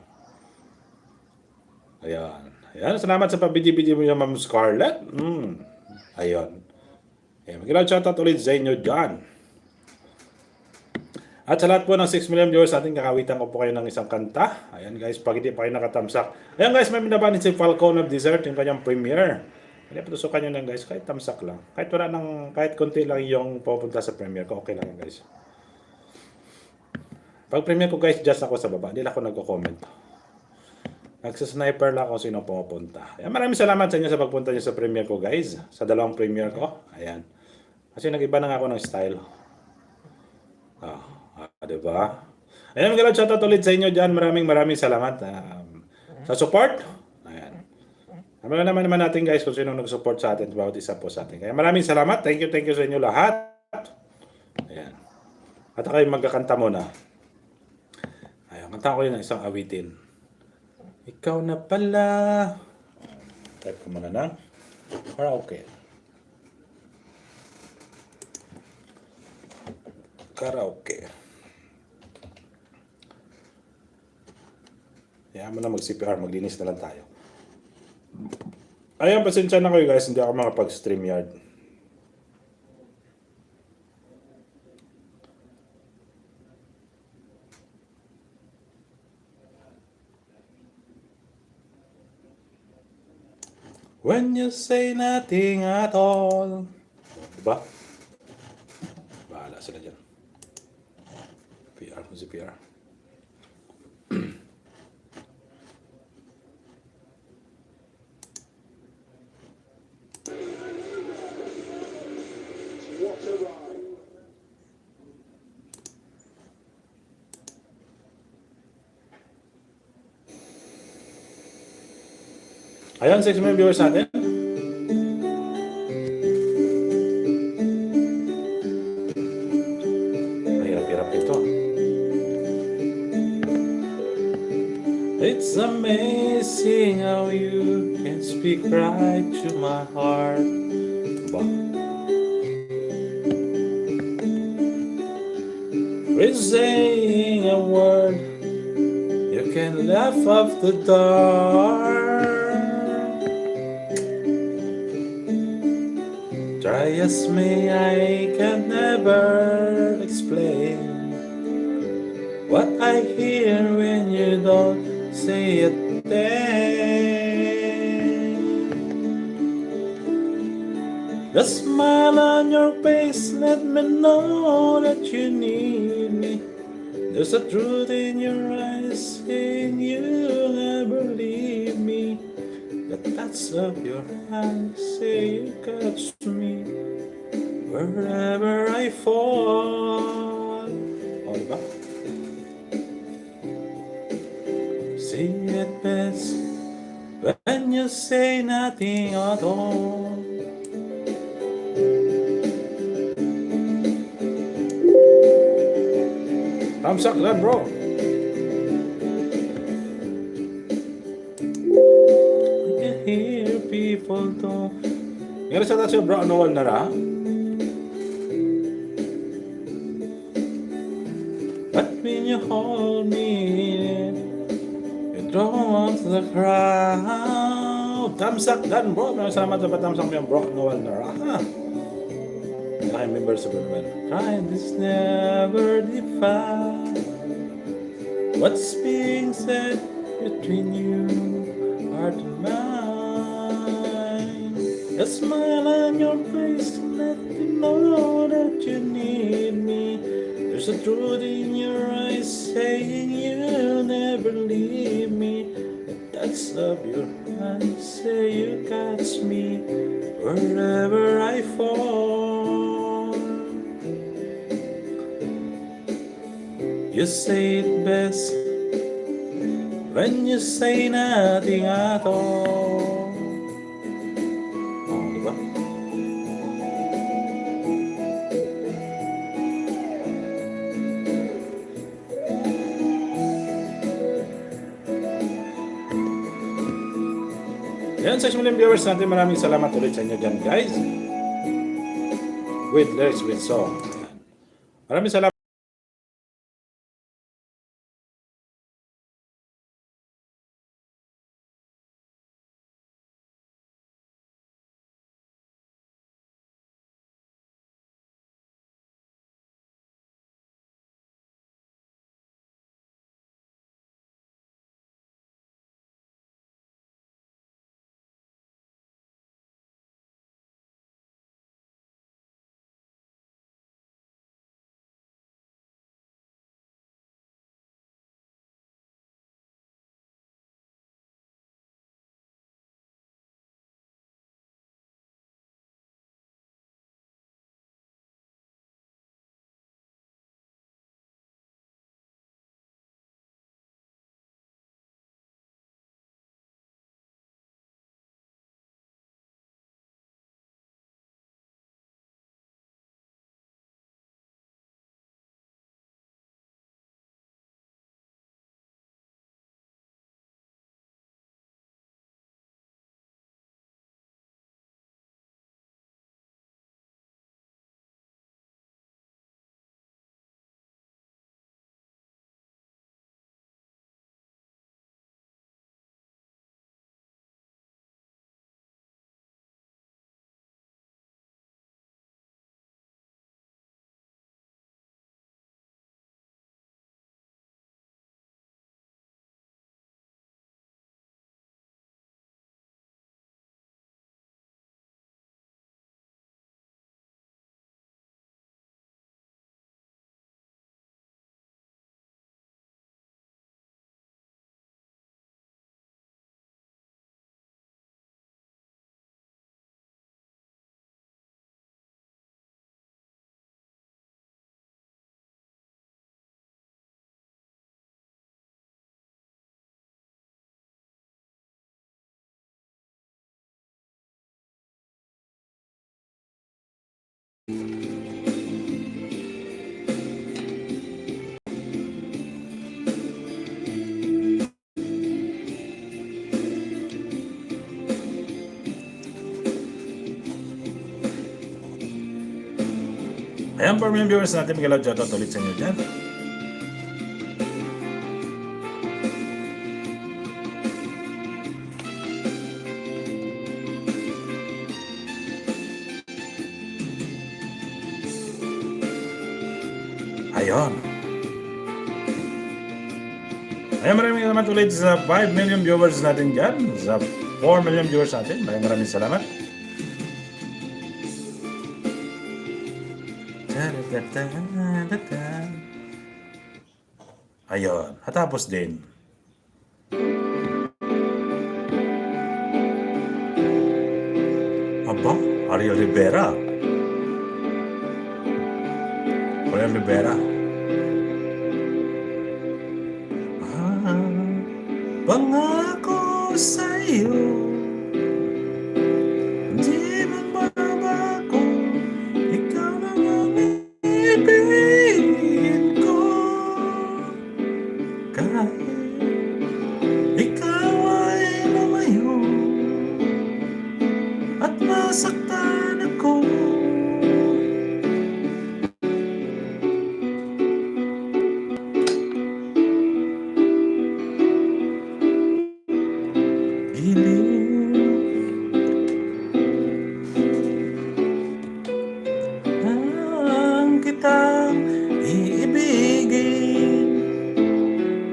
Ayan. Ayan, salamat sa pabidi-bidi mo yung Ma'am Scarlett. Ayun. Ayan, mag-ilang shoutout ulit sa inyo dyan. At sa lahat po ng 6 million viewers natin, kakawitan ko po kayo ng isang kanta. Ayan guys, pag hindi pa kayo nakatamsak. Ayan guys, may binabanin si Falcon of Desert, yung kanyang premiere. Kaya patusukan nyo lang guys, kahit tamsak lang. Kahit wala nang, kahit konti lang yung pupunta sa premiere ko, okay lang yan guys. Pag premiere ko guys, just ako sa baba, hindi lang ako nagko-comment. Nagsasniper lang ako sino pumupunta. Ayan, maraming salamat sa inyo sa pagpunta nyo sa premiere ko guys. Sa dalawang premiere ko. Ayan. Kasi nag-iba na nga ako ng style. Diba? Ayan, mga shoutout ulit sa inyo dyan. Maraming salamat sa support. Ayan. Alam naman natin guys kung sino nag-support sa atin. Bawat isa po sa atin. Kaya maraming salamat. Thank you sa inyo lahat. Ayan. At ako yung magkakanta muna. Ayan, kanta ko yun ng isang awitin. Ikaw na pala. Type ko muna na. Karaoke. Hayaan mo na mag-CPR, maglinis na lang tayo. Ayan, pasensya na kayo guys, hindi ako makapag-stream yard. When you say nothing at all. Diba? Bahala sila dyan. PR kung si PR. Ayan, 6 million viewers natin. Mahirap-hirap ito. It's amazing how you can speak right to my heart. Ba? With saying a word, you can laugh off the dark. Try as may, I can never explain what I hear when you don't say a thing. The smile on your face let me know that you need me. There's a truth in your eyes saying you'll never leave me. The touch of your hands say you catch me wherever I fall. Oh, diba? See it best when you say nothing at all. Thumbs up lang, bro. I can hear people talk. Ngayon sa tayo, bro, ano wal na ra? But when you hold me, you draw off the crowd. Thumbs up dan, bro. Maraming salamat sa pa-thumbs up yung bro, ano wal na ra. I remember sa bro. Try this never define what's being said between you, heart and mind. A smile on your face let you know that you need me. There's a truth in your eyes saying you'll never leave me. The touch of your hands say you catch me wherever I fall. You say it best when you say nothing at all. Oh, diba? Yan, 6 million viewers natin. Maraming salamat ulit sa inyo dyan, guys. With lyrics, with song. Maraming salamat. Ayan po mga viewers natin, Miguel Out, shoutout ulit sa inyo dyan. Ayun. Ayan, maraming salamat ulit sa 5 million viewers natin dyan. Sa 4 million viewers natin. Maraming salamat. Ayun. Hatapos din. Aba, Ariel Rivera. Ariel Rivera. Pangako sa'yo, di magbabago, ikaw na ang ibigin ko. Kahit ikaw ay lumayo at masaktan ako. Ang kitang iibigin,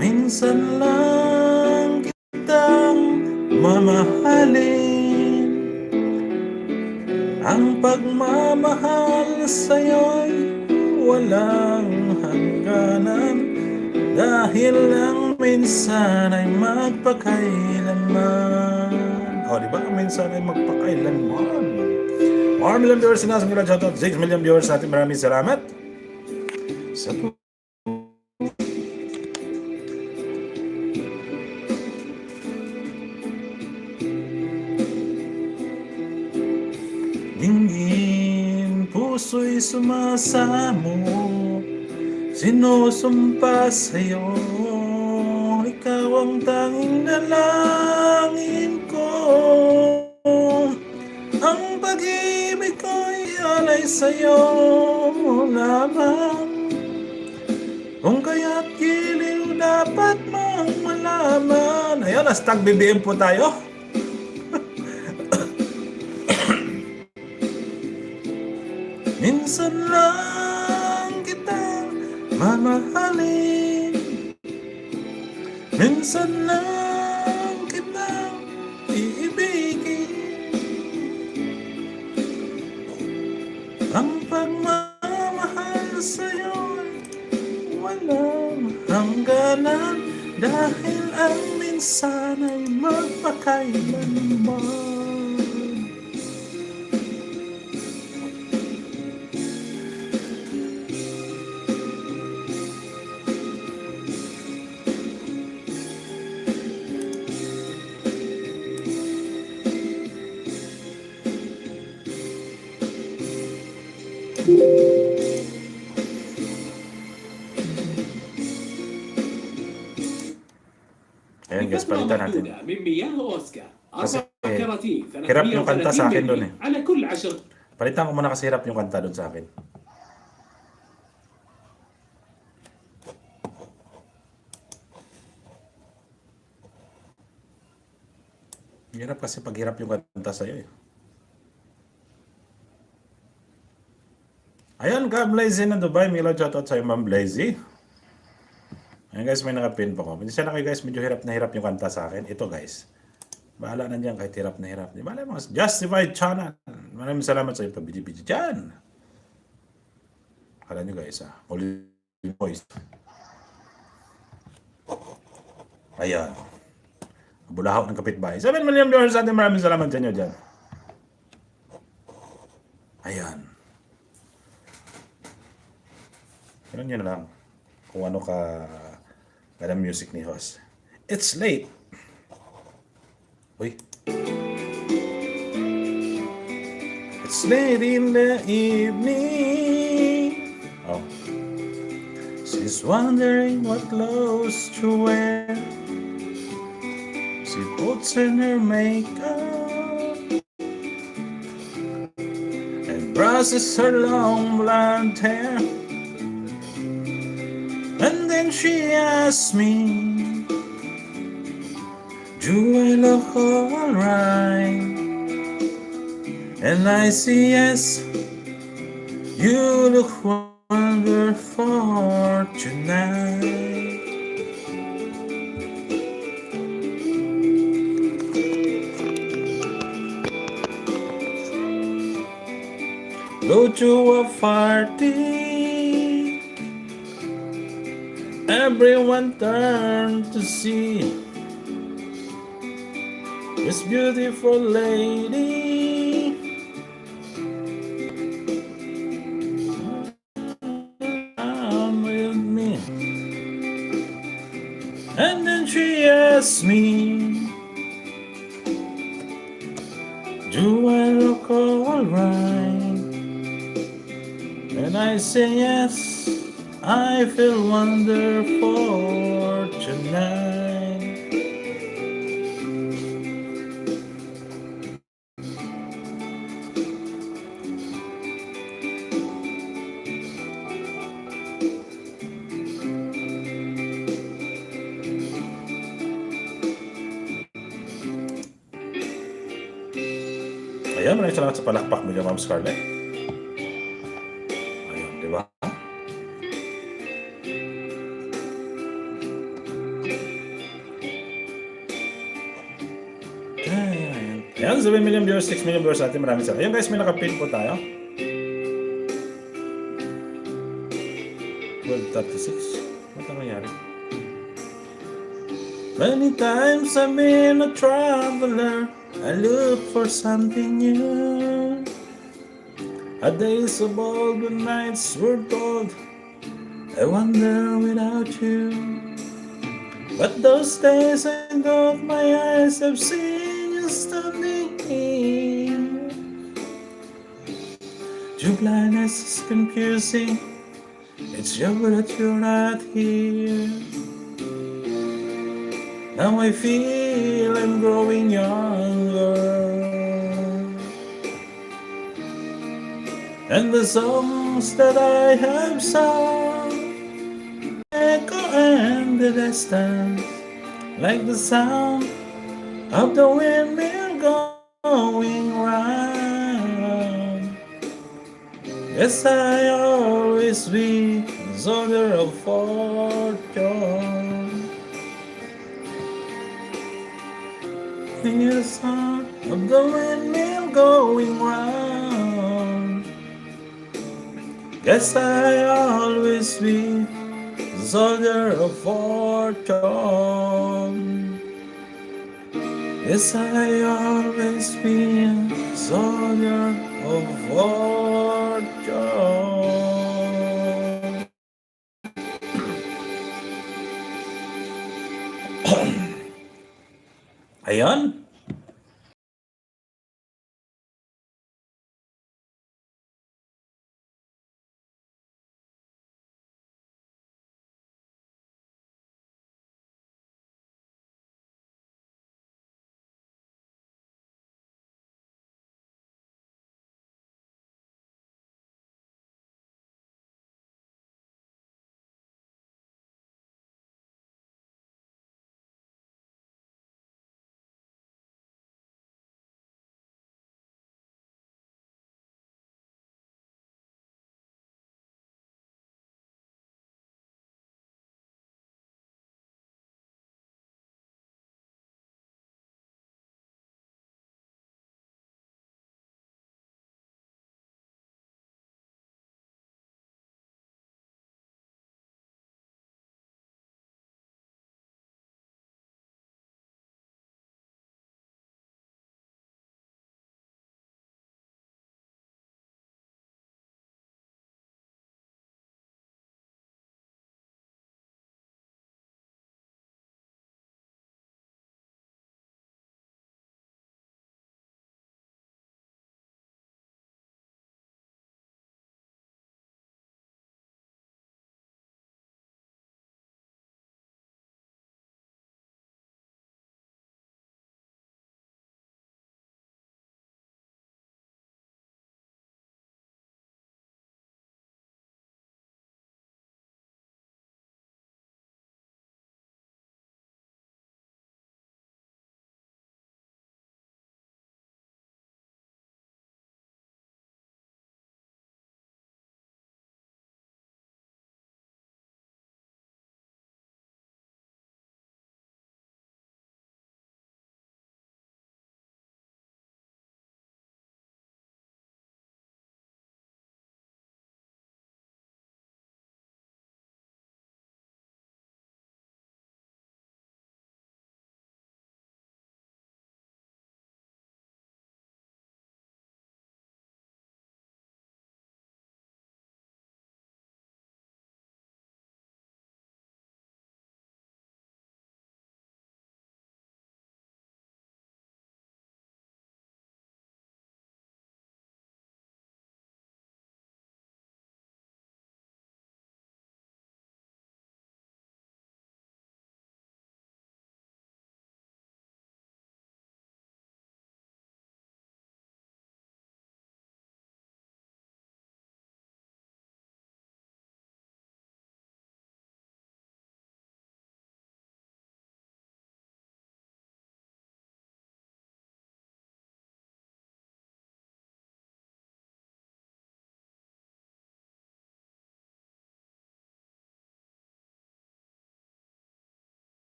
minsan lang kitang mamahalin. Ang pagmamahal sa'yo'y walang hangganan, dahil lang minsan ay magpakailanman. O, diba? Minsan ay magpakailanman. 4 million viewers na sa mga shoutout. 6 million viewers natin. Maraming salamat. Sa dinggin, puso'y sumasamo, sinusumpa sa'yo, ikaw ang tanging dalangin ko. Ang pag-ibig ko'y alay sa'yo lamang, kung kaya't giliw dapat mong malaman. Ayun, hashtag BBM po tayo. Minsan lang kitang mamahalin, minsan lang kitang iibigin. Ang pagmamahal sa'yo'y walang hangganan, dahil ang minsan ay magpakailanman. Ayan guys, palitan natin. Kasi hirap yung kanta sa akin doon eh. Palitan ko muna kasi hirap yung kanta doon sa akin. Hirap kasi pag hirap yung kanta sa'yo eh. Ayan, Ka Blazy na Dubai. Milo, shoutout sa'yo, Ma'am Blazy. Ayan guys, may nakapin pa ko. Minsan na kayo guys, medyo hirap na hirap yung kanta sa akin. Ito guys, bahala na dyan kahit hirap na hirap. Di ba mga Justified Channel. Maraming salamat sa iyo pabili-bili dyan. Akala nyo guys Holy Voice. Ayan. Bulahaw ng kapitbahay. 7 million viewers natin. Maraming salamat sa inyo dyan. Ayan. Ganun yun lang. Kung ano ka kada music ni host. It's late. Uy. It's late in the evening. Oh. She's wondering what clothes to wear. She puts in her makeup and brushes her long blonde hair, and then she asks me, do I look alright? And I say yes, you look wonderful tonight. Go to a party, everyone turn to see this beautiful lady. With me, and then she asks me, do I look alright? And I say yes, I feel wonderful tonight. Ayan, maraming salamat sa palakpak mo dyan, Ma'am Scarlett. Ayun, di ba? Ayan, 7 million viewers, 6 million viewers natin. Maraming salamat. Ayun guys, may nakapin po tayo. 12:36. Ba't ang nangyari? Many times I've been a traveler, I look for something new. A days of old when nights were cold, I wonder without you. But those days I thought my eyes have seen you standing here. Your blindness is confusing, it's your that you're not here. Now I feel I'm growing younger, and the songs that I have sung echo in the distance, like the sound of the windmill going round. Yes, I always be the soldier of fortune. The sound of the windmill going round. Guess I always be the soldier of fortune. Yes, I always be a soldier of fortune. Ayan.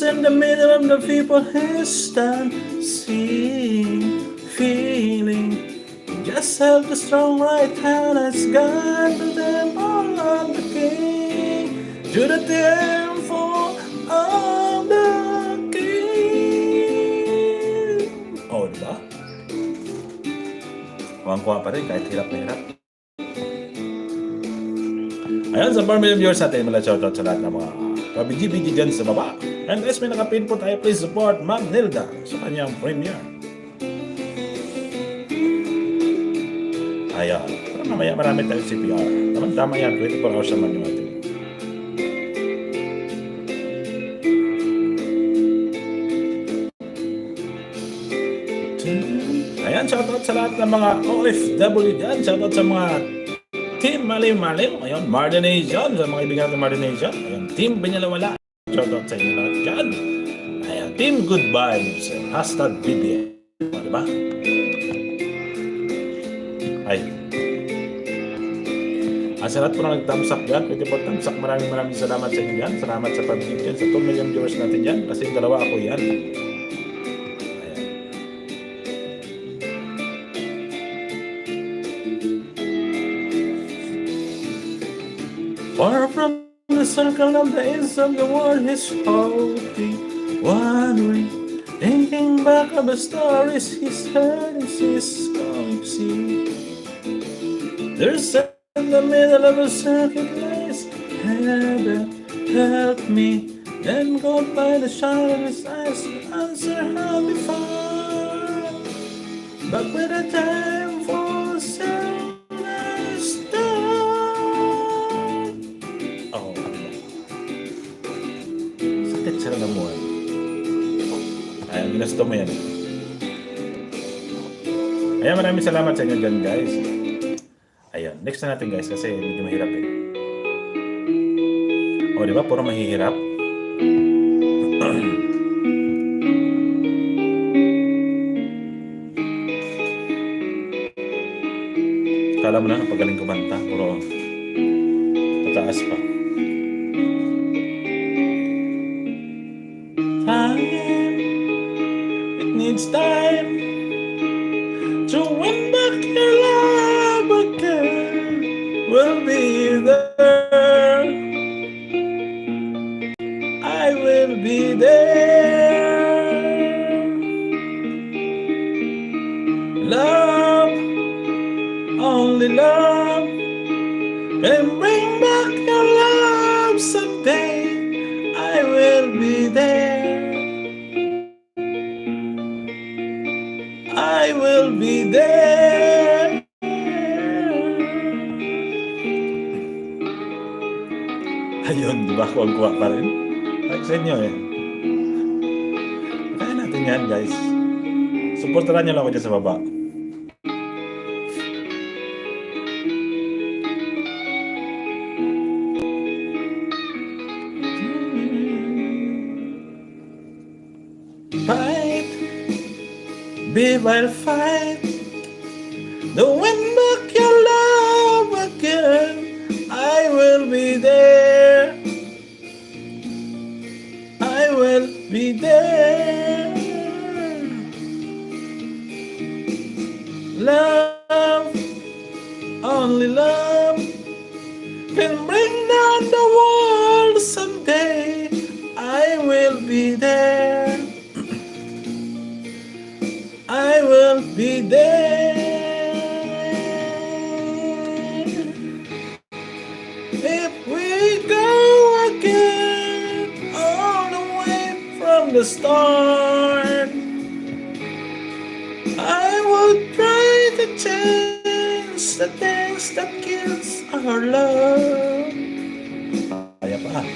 in the middle of the people who stand, seeing, feeling. Just have the strong right hand as God to them all of the King. To the temple of the King. Oh, diba? Kuwang-kuha pa rin kahit hirap na hirap. Ayan, sa 4 million viewers natin, mula shoutout sa lahat ng mga kabigi-bigi dyan sa baba. And guys, may nakapin po tayo, please support Ma'am Nilda sa kanyang premiere. Ayan, pero mamaya marami tayong CPR. Tama yan, 24 hours naman yung ating. Ayan, shoutout sa lahat ng mga OFW dyan. Shoutout sa mga Team Malim-Malim. Ayun, Mardenation. Sa mga ibigan natin Mardenation. Ayun, Team Binyalawala. Shoutout sa inyo lahat dyan. Ayan, Team Good Vibes. Hashtag BBM. Diba? Ay. Sa lahat po na nag-thumbs up dyan. Pwede po thumbs up. Maraming salamat sa inyo dyan. Salamat sa pag-video. Sa 2 million viewers natin dyan. Kasi dalawa ako yan. Far from the circle of the ends of the world, he's hoping, wondering, thinking back of the stories he's heard as he's going to see. There's in the middle of a circuit lies, heaven, help me. Then go by the shine of his eyes to answer how we found. But when the time for self. Sarang namuhay. Ayan, ginusto mo yan. Ayan, maraming salamat sa inyo dyan, guys. Ayan, next na natin, guys, kasi medyo mahirap eh. O, diba? Puro mahihirap. Kala mo na, napagaling kumanta. Puro pataas pa. It needs time to win back your love again. We'll be there. I will be there. Love, only love, can bring back your love someday. I will be there. I will be there. Ayun, di ba? Kuwag-kuwa pa rin. Like sa inyo eh. Kaya natin yan, guys. Supportaran nyo lang ako dyan sa baba. Fight, babe, I'll fight to win back your love again. I will be there. I will be there. Love, only love, can bring down the world someday. I will be there. I will be there. If we go again all the way from the start, I would try to change the things that kills our love. Kaya pa.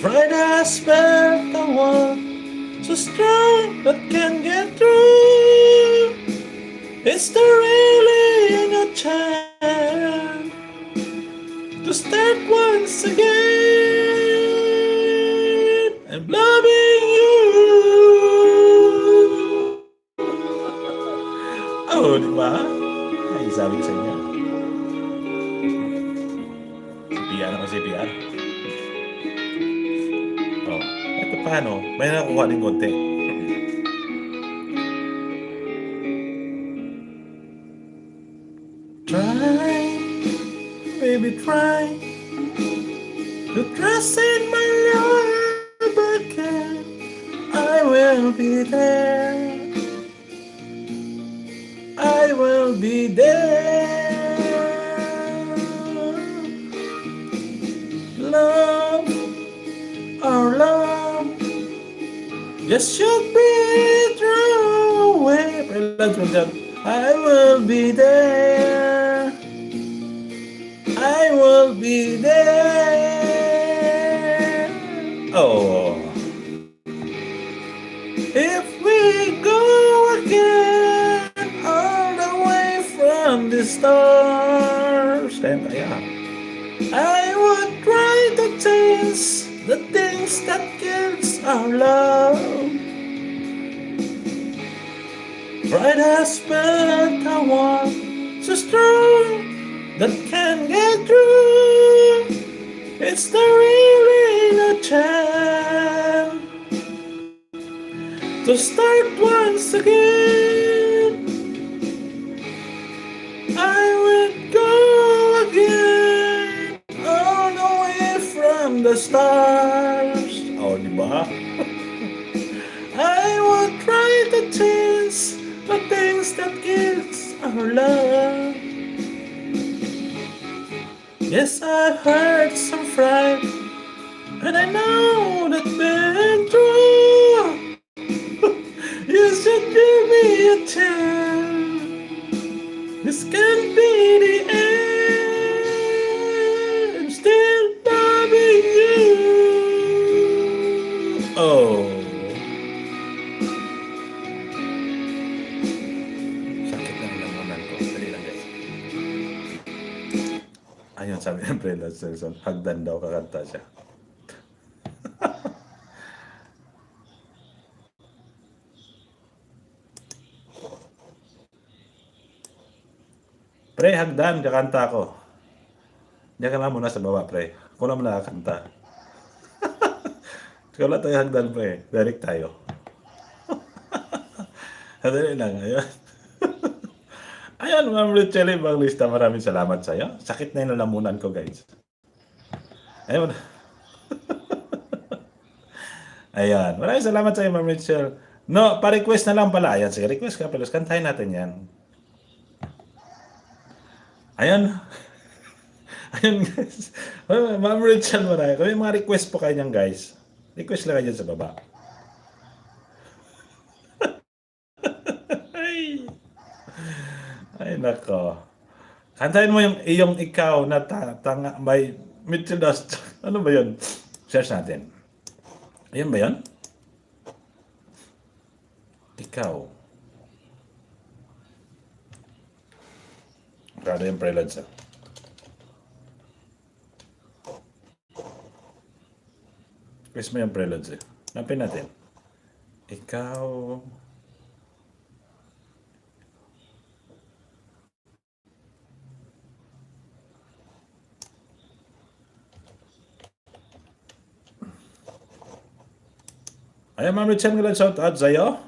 Friday I spent the one so strong that can get through. Is there really no chance to start once again? I'm loving you. Oh, di ba? Ay, sabi ko sa inyo. CPR ako, CPR. Oh, ito pa. paano, may nakukuha din konti. Try, baby, try to trust in my love again. I will be there. I will be there. Love, our love, just should be thrown away. I will be there. I will be there. Oh, if we go again all the way from the stars, then I would try to change the things that kills our love. Pride has built a wall so strong that can get through. It's the really no chance to start once again. I will go again all the way from the stars. Oh, diba? I will try to change the things that kills our love. Yes, I've heard some fright, and I know that been true. You should give me a chance. This can't be the end. I'm still loving you. Oh. Sakit na ang lamunan ko. Dali lang, guys. Ayun, sabi ng Brenda Selson, hagdan daw kakanta siya. Pre, hagdan, kakanta ko. Diyan ka lang muna sa baba, pre. Ako lang muna kakanta. Ikaw lang tayo hagdan, pre. Direct tayo. Dali lang, ayun. Ayan, Ma'am Richelle Evangelista, maraming salamat sa iyo. Sakit na yung lalamunan ko, guys. Ayun. Ayan, maraming salamat sa iyo, Ma'am Richelle. No, pa-request na lang pala. Ayan, sige, request ka, pero kantahin natin yan. Ayan. Ayun, guys. Ma'am Richelle, maraming. Kung may mga request po kayo niyan, guys, request lang kayo dyan sa baba. Ay, nako. Kantahin mo yung iyong ikaw na tanga by Mitchell Dust. Ano ba yun? Search natin. Ayan ba yun? Ikaw. Prado yung preludes. Quiz mo yung preludes eh. Napin natin. Ikaw. Ayan, Ma'am Richelle, ngayon shout out sa'yo.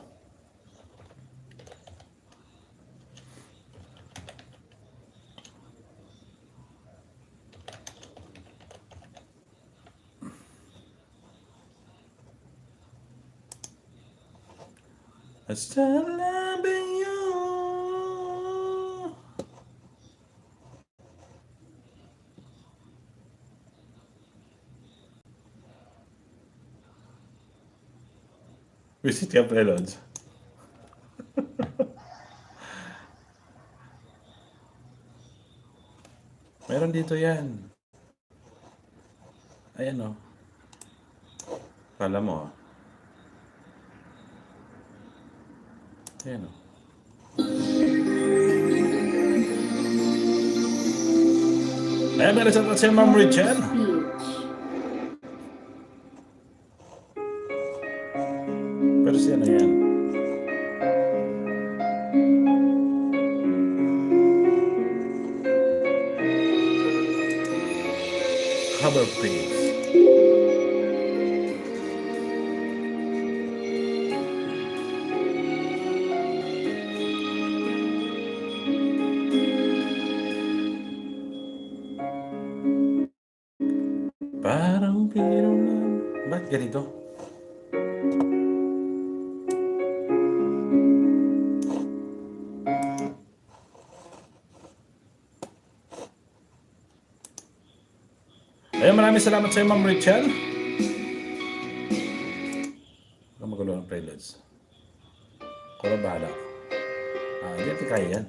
I'm still loving you. Visit ka, prelods. Meron dito yan. Ayan o. Kala mo ah. Ayan o. Ayan, meron sa si Ma'am Richelle. Pero siya na yan. Cover page. Parang biro lang. Ba't ganito? Ayun, maraming salamat sa iyo, Ma'am Rachel. Huwag magulo ng preludes. Kuro bahala. Hindi natin kaya yan.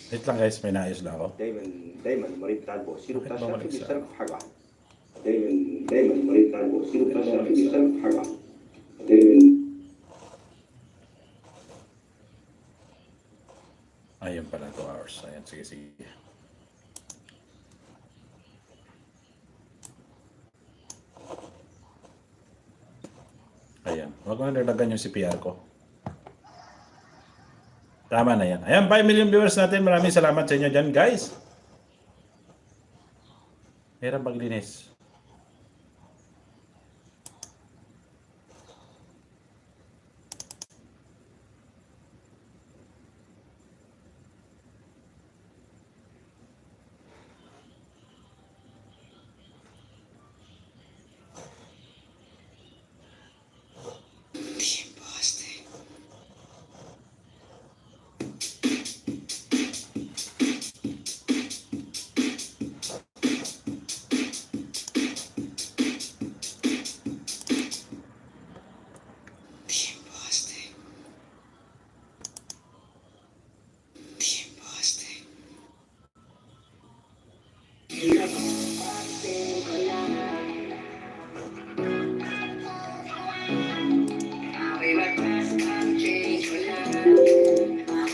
Wait lang guys, may naayos lang ako. دايما المريض بتاع البواسير وبتاع أكيد بابا الشرخ لسه. بيشتركوا في حاجه واحده. دايما المريض بتاع البواسير وبتاع الشرخ بيشتركوا في حاجه واحده. دايما Ayun pala, 2 hours. Ayan, sige, sige. Ayan, huwag mo na nilagyan yung CPR ko. Tama na yan. Ayan, 5 million viewers natin. Maraming salamat sa inyo dyan, guys. Hirap maglinis.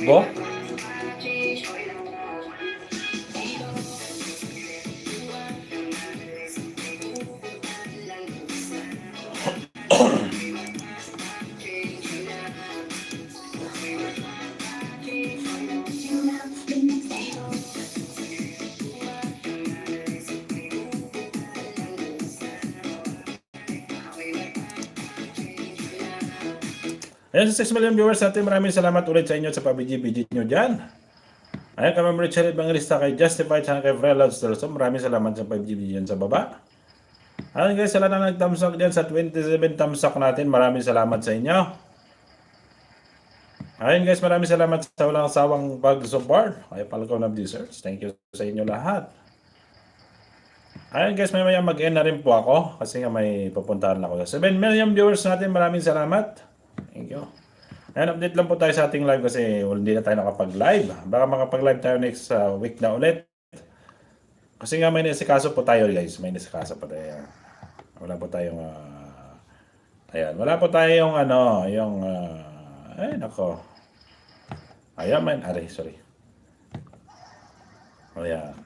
Bo? Ayan, sa 6 million viewers natin, maraming salamat ulit sa inyo sa pabiji-biji nyo dyan. Ayan, kay Ma'am Richard Evangelista, kay Justified, sa kay Frela Stelso. Maraming salamat sa pabiji-biji dyan sa baba. Ayan guys, sa lahat na nag-thumbs up dyan sa 27 thumbs up natin, maraming salamat sa inyo. Ayan guys, maraming salamat sa walang sawang pag-support. Ay, Palco of Desserts. Thank you sa inyo lahat. Ayan guys, may mag-end na rin po ako kasi nga may pupuntahan ako. 7 million viewers natin, maraming salamat. Thank you. Ayan, update lang po tayo sa ating live kasi hindi na tayo nakapag-live. Baka makapag-live tayo next week na ulit. Kasi nga may nisikaso po tayo guys. May nisikaso po tayo. Wala po tayong... ayan, wala po tayong yung... ay, nako. Ayan, sorry. Ayan.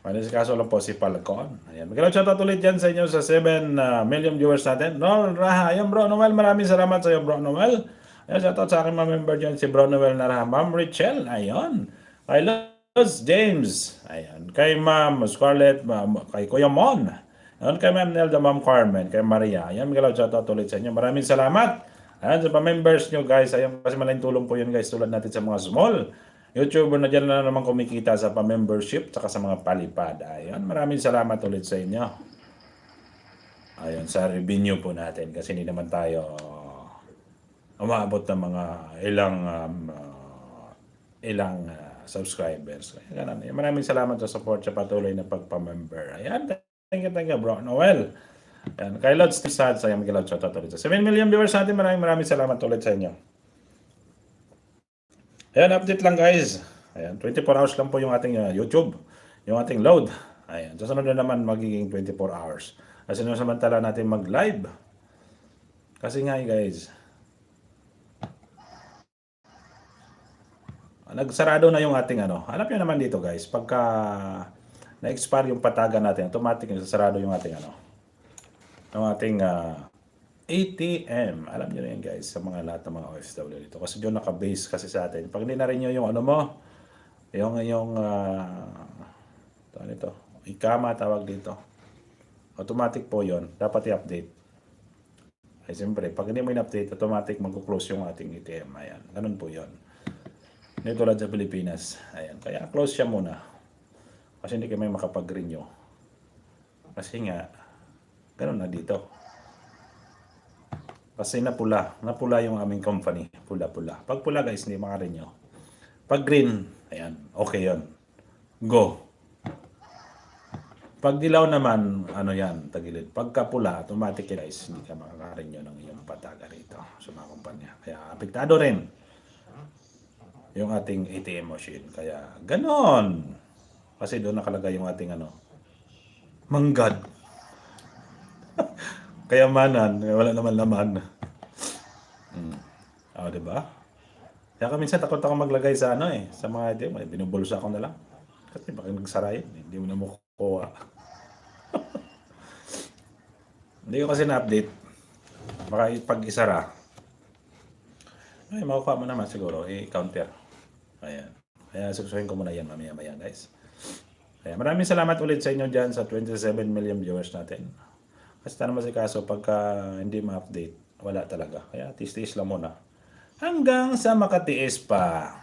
May nisikaso lang po si Falcon. Ayan. Magandang shoutout ulit dyan sa inyo sa 7 million viewers natin. Noel Raha. Ayan, Bro Noel. Maraming salamat sa iyo, Bro Noel. Ayan, shoutout sa aking mga member dyan, si Bro Noel Naraha. Ma'am Richel. Ayan. Kay Luz James. Ayan. Kay Ma'am Scarlett. Kay Kuya Mon. Ayan, kay Ma'am Nelda, Ma'am Carmen, kay Maria. Ayan, Miguel, shoutout ulit sa inyo. Maraming salamat. Ayan, sa pa-members nyo guys. Ayan, kasi malaking tulong po yun guys. Tulad natin sa mga small YouTuber na dyan na naman kumikita sa pa-membership saka sa mga palipad. Ayan, maraming salamat ulit sa inyo. Ayan, sa revenue po natin. Kasi hindi naman tayo umaabot ng mga ilang subscribers. Kaya ganun. Maraming salamat sa support sa patuloy na pagpa-member. Ayan, thank you, bro. Noel. Ayan, kay Lods Sad, sa Miguel Lods, shoutout ulit. 7 million viewers natin, maraming salamat ulit sa inyo. Ayan, update lang guys. Ayan, 24 hours lang po yung ating YouTube, yung ating load. Ayan, susunod na naman magiging 24 hours. Kasi samantala natin mag-live. Kasi nga guys, nagsarado na yung ating alam niyo naman dito guys, pagka na-expire yung pataga natin, automatic nagsasarado yung ating yung ating ATM. Alam niyo na yan guys, sa mga lahat ng mga OFW dito. Kasi doon naka-base kasi sa atin. Pag hindi na rin yung ikama tawag dito. Automatic po yon, dapat i-update. Ay siyempre, pag hindi mo in-update, automatic mag-close yung ating ATM. Ayan, ganun po yon. Hindi tulad sa Pilipinas. Ayan, kaya close siya muna. Kasi hindi kami makapag-renew. Kasi nga, ganun na dito. Kasi napula yung aming company. Pula-pula. Pag pula guys, hindi makarenew. Pag green, ayan, okay yon. Go. Pag dilaw naman, yan, tagilid. Pagka pula, automatic guys, hindi ka makakarenew ng iyong pataga rito sa mga kumpanya. Kaya apektado rin yung ating ATM machine. Kaya ganon. Kasi doon nakalagay yung ating manggad. Kayamanan, wala naman laman. Diba? Kaya minsan takot ako maglagay sa sa mga ATM, binubulsa ko na lang. Kasi baka nagsara yun, hindi mo na makukuha. Hindi ko kasi na-update. Baka pag isara, ay makukuha mo naman siguro, i-counter. Ayan. Kaya susuhin ko muna yan mamaya-maya guys. Kaya maraming salamat ulit sa inyo dyan sa 27 million viewers natin. Kasi tanong kaso pagka hindi ma-update, wala talaga. Kaya tiis-tiis lang muna. Hanggang sa makatiis pa.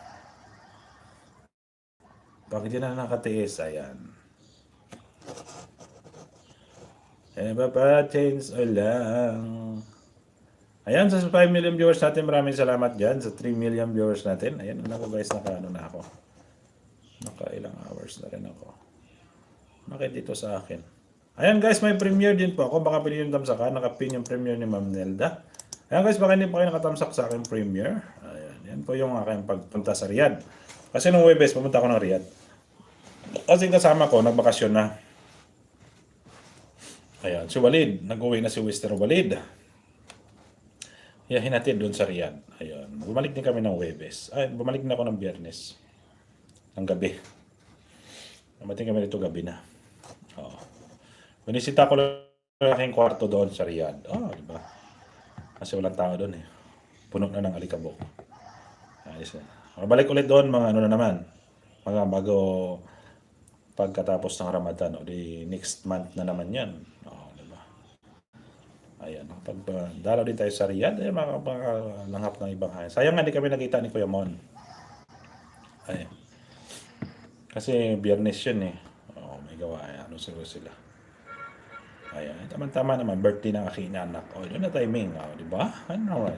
Pag hindi na nakatiis, ayan. Pa-change o lang. Ayan, sa 5 million viewers natin, maraming salamat dyan. Sa 3 million viewers natin. Ayan, guys, naka na ako. Naka ilang hours na rin ako. Dito sa akin. Ayan guys, may premiere din po ako. Baka pwede yung tamsakan. Nakapin yung premiere ni Ma'am Nelda. Ayan guys, baka hindi pa kayo nakatamsak sa aking premiere. Ayan, yan po yung aking pagpunta sa Riyadh. Kasi nung Webes, pumunta ako ng Riyadh. Kasi kasama ko, nagbakasyon na. Ayan, si Walid. Nag-uwi na si Mr. Walid. Kaya hinatid doon sa Riyadh. Ayan, bumalik din kami ng Webes. Ay, bumalik na ako ng Biyernes. Ng gabi. Namating kami dito gabi na. Oo. Binisita ko lang aking kwarto doon sa Riyadh. Di ba? Kasi walang tao doon eh. Puno na ng alikabok. Ayos na. Mabalik ulit doon mga na naman. Mga bago pagkatapos ng Ramadan o di next month na naman yan. Di ba? Ayan. Pag dalaw din tayo sa Riyadh, makalanghap ng ibang hangin. Sayang nga di kami nakita ni Kuya Mon. Ayan. Kasi Biyernes yun eh. May gawa. Siguro sila. Ayan. Tama-tama naman. Birthday ng aking anak. Yun na timing. Di ba? Ano right?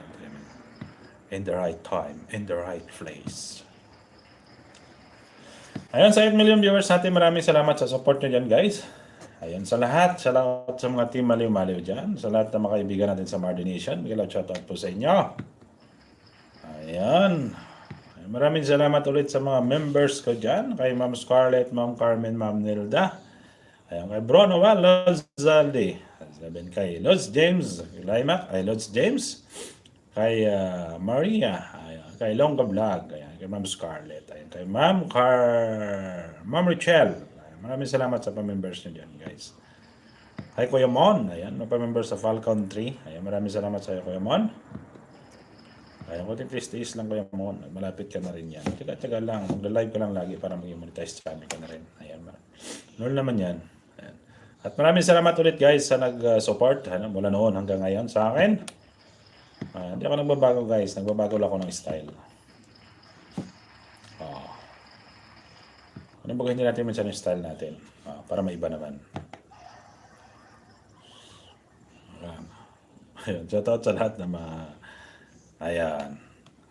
In the right time. In the right place. Ayan, sa 8 million viewers natin, maraming salamat sa support nyo dyan guys. Ayan, sa lahat. Salamat sa mga team Maliw-Maliw dyan. Sa lahat ng mga kaibigan natin sa Mardi Nation. Bigla shoutout po sa inyo. Ayan. Maraming salamat ulit sa mga members ko dyan. Kay Ma'am Scarlett, Ma'am Carmen, Ma'am Nilda. Ayan, kay Bro Noel, Lods Zaldi. Kay Lods James, Limac, kay Lods James. Kay Maria, ayan, kay Longa Vlog, ayan, kay Ma'am Scarlett, ayan, kay Ma'am Richelle. Ayan, maraming salamat sa pa-members nyo dyan, guys. Kay Kuya Mon, ayan, pa-members sa Falcon 3. Ayan, maraming salamat sa iyo, Kuya Mon. Ayan, kunting tiis lang Kuya Mon. Malapit ka na rin yan. Tiga-tiga lang, mag-live ka lang lagi para mag-monetize channel ka na rin. Ayan, normal naman yan. Ayan. At maraming salamat ulit guys sa nag-support mula noon hanggang ngayon sa akin. Hindi ako nagbabago guys, nagbabago lang ako ng style. Ano ba hindi natin minsan yung style natin para maiba naman. Ayan, shoutout sa lahat na Ayan.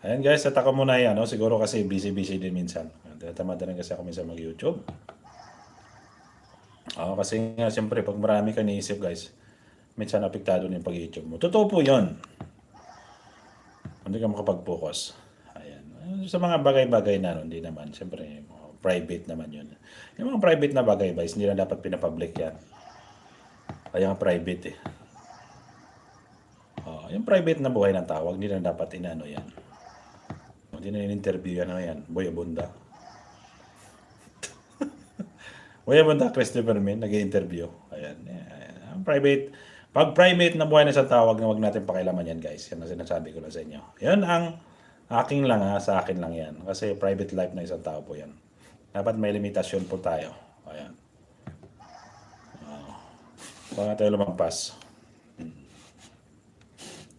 Ayan guys, set ako muna yan. Siguro kasi busy din minsan. Tamad na rin kasi ako minsan mag-YouTube. Kasi nga siyempre pag marami ka niisip guys, minsan apektado yung pag-YouTube mo. Totoo po yun. Hindi ka makapag-focus. Ayan. Sa mga bagay-bagay na hindi naman. Siyempre, private naman yun. Yung mga private na bagay guys, hindi na dapat pinapublic yan. Kaya nga private eh. Yung private na buhay ng tawag, hindi na dapat inano yan. Hindi na in-interview yan. Boy Abunda. Boy Abunda, Christopher Min, nag-i-interview. Ayan. Private. Pag private na buhay na sa tawag, na wag natin pakialaman yan guys. Yan ang sinasabi ko lang sa inyo. Yan ang aking lang sa akin lang yan. Kasi private life na isang tao po yan. Dapat may limitasyon po tayo. Ayan. Huwag na tayo lumampas.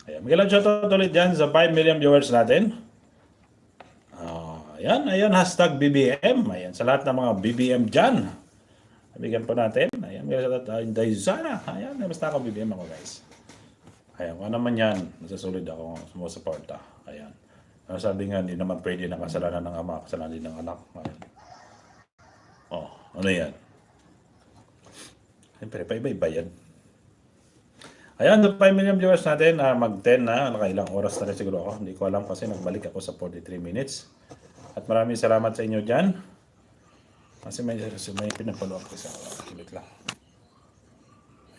Ayan. Magandang shoutout ulit dyan sa 5 million viewers natin. Ayan, hashtag BBM. Ayan, sa lahat ng mga BBM dyan. Bigyan po natin. Ayan, dahil sana. Ayan, basta ako BBM ako guys. Ayan, kung naman yan, nasasulid ako sumusuporta. Ayan. Sabi nga, hindi naman pwede na kasalanan ng ama, kasalanan din ng anak. Ayan. Ano yan? Siyempre, paiba-iba yan. Ayan, the 5 million viewers natin, mag-10 na, nakailang oras na rin siguro ako. Hindi ko alam kasi nagbalik ako sa 43 minutes. At maraming salamat sa inyo dyan. Kasi may pinapalo ako sa kilit lang.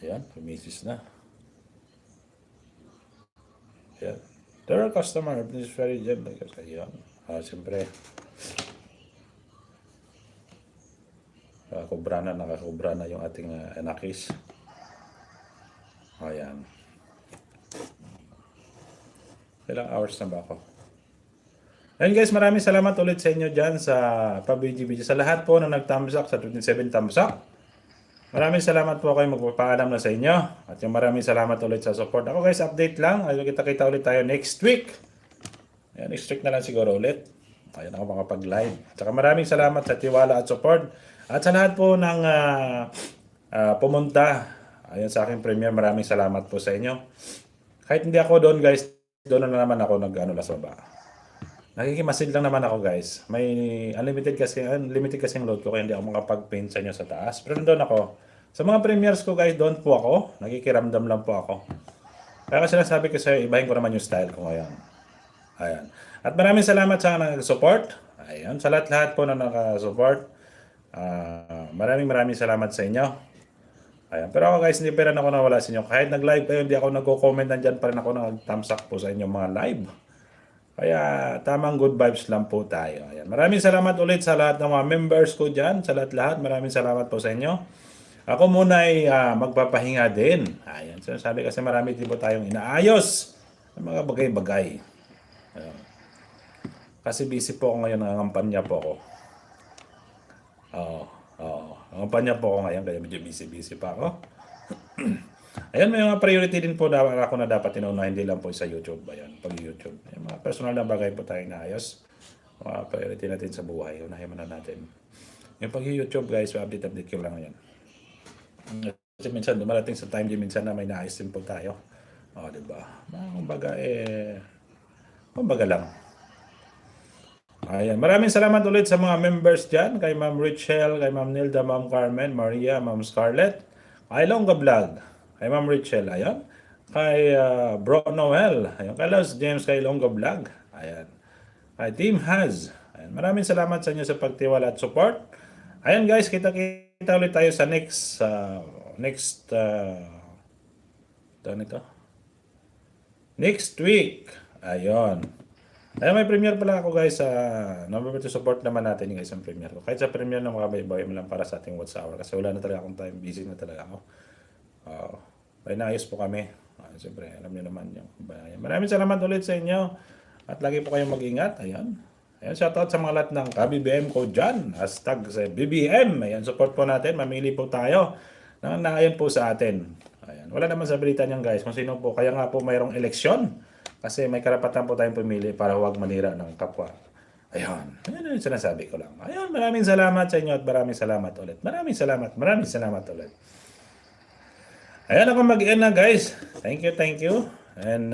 Ayan, pumisis na. Ayan. There are customer, this is very gentle. Ayan, siyempre. Nakakubra na yung ating anakis. Ayan. Ilang hours na ba ako? Ayan guys, maraming salamat ulit sa inyo dyan sa pabidyo-bidyo. Sa lahat po na nag-thumbs up, sa 27 thumbs up. Maraming salamat po kayo, magpapaalam na sa inyo. At yung maraming salamat ulit sa support. Ako guys, update lang. Kita-kita ulit tayo next week. Ayan, next week na lang siguro ulit. Ayan ako makapag-live. Tsaka maraming salamat sa tiwala at support. At sa lahat po ng pumunta ayan sa aking premiere, maraming salamat po sa inyo. Kahit hindi ako doon guys, doon na naman ako sa baba. Nakikimasid lang naman ako guys. May unlimited kasi yung load ko kaya hindi ako makapag-paint sa inyo sa taas. Pero doon ako. Sa mga premieres ko guys, doon po ako. Nakikiramdam lang po ako. Kaya kasi nasabi ko sa'yo, ibahin ko naman yung style ko ngayon. Ayan. At maraming salamat sa nag-support. Ayan. Sa lahat-lahat po na naka-support. Maraming salamat sa inyo. Ayan. Pero ako guys, hindi pa rin ako nawala sa inyo. Kahit nag-live kayo, hindi ako nagko-comment, nandyan pa rin ako nag-thumbs up po sa inyong mga live. Kaya tamang good vibes lang po tayo. Ayan. Maraming salamat ulit sa lahat ng mga members ko dyan. Sa lahat-lahat, maraming salamat po sa inyo. Ako muna ay magpapahinga din. Ayan. So, sabi kasi marami din po tayong inaayos ng mga bagay-bagay. Ayan. Kasi busy po ako ngayon, nangangampanya po ako. Nangangampanya po ako ngayon, kaya medyo busy pa ako. Ayan, may mga priority din po na ako na dapat inuunahin, hindi lang po sa YouTube. Ayan, pag-YouTube. Yung mga personal na bagay po tayong naayos. Mga priority natin sa buhay, unahin muna natin. Yung pag-YouTube guys, update ko lang ngayon. Kasi minsan dumarating sa time din minsan na may naayos din po tayo. Diba? Kumbaga lang. Ayan, maraming salamat ulit sa mga members dyan. Kay Ma'am Richelle, kay Ma'am Nilda, Ma'am Carmen, Maria, Ma'am Scarlett. Kay Longga Vlog. Kay Ma'am Richelle, ayan. Kay Bro Noel, ayan. Kay Los James, kay Longga Vlog, ayan. Kay Team Haz, ayan. Maraming salamat sa inyo sa pagtiwala at support. Ayan guys, kita ulit tayo sa next week. Ayan. Ayan, may premiere pala ako guys. Number to support naman natin guys ang premiere ko. Kahit sa premiere na makabay-bay mo lang para sa ating WhatsApp hour. Kasi wala na talaga akong time. Busy na talaga ako. May naayos po kami. Siyempre, alam niyo naman yung bayan. Maraming salamat ulit sa inyo. At lagi po kayong mag-ingat. Ayan. Ayan, shoutout sa mga lahat ng ka-BBM ko dyan. Hashtag sa BBM. Ayan, support po natin. Mamili po tayo naayon po sa atin. Ayan. Wala naman sa balita niyan guys kung sino po. Kaya nga po mayroong eleksyon. Kasi may karapatan po tayong pumili para huwag manira ng kapwa. Ayun. Ayun yung sinasabi ko lang. Ayun, maraming salamat sa inyo at maraming salamat ulit. Maraming salamat ulit. Ayan ako mag-end na guys. Thank you. And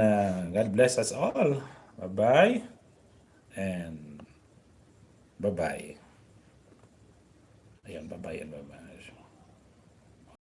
God bless us all. Bye-bye. And bye-bye. Ayun, bye-bye and bye-bye.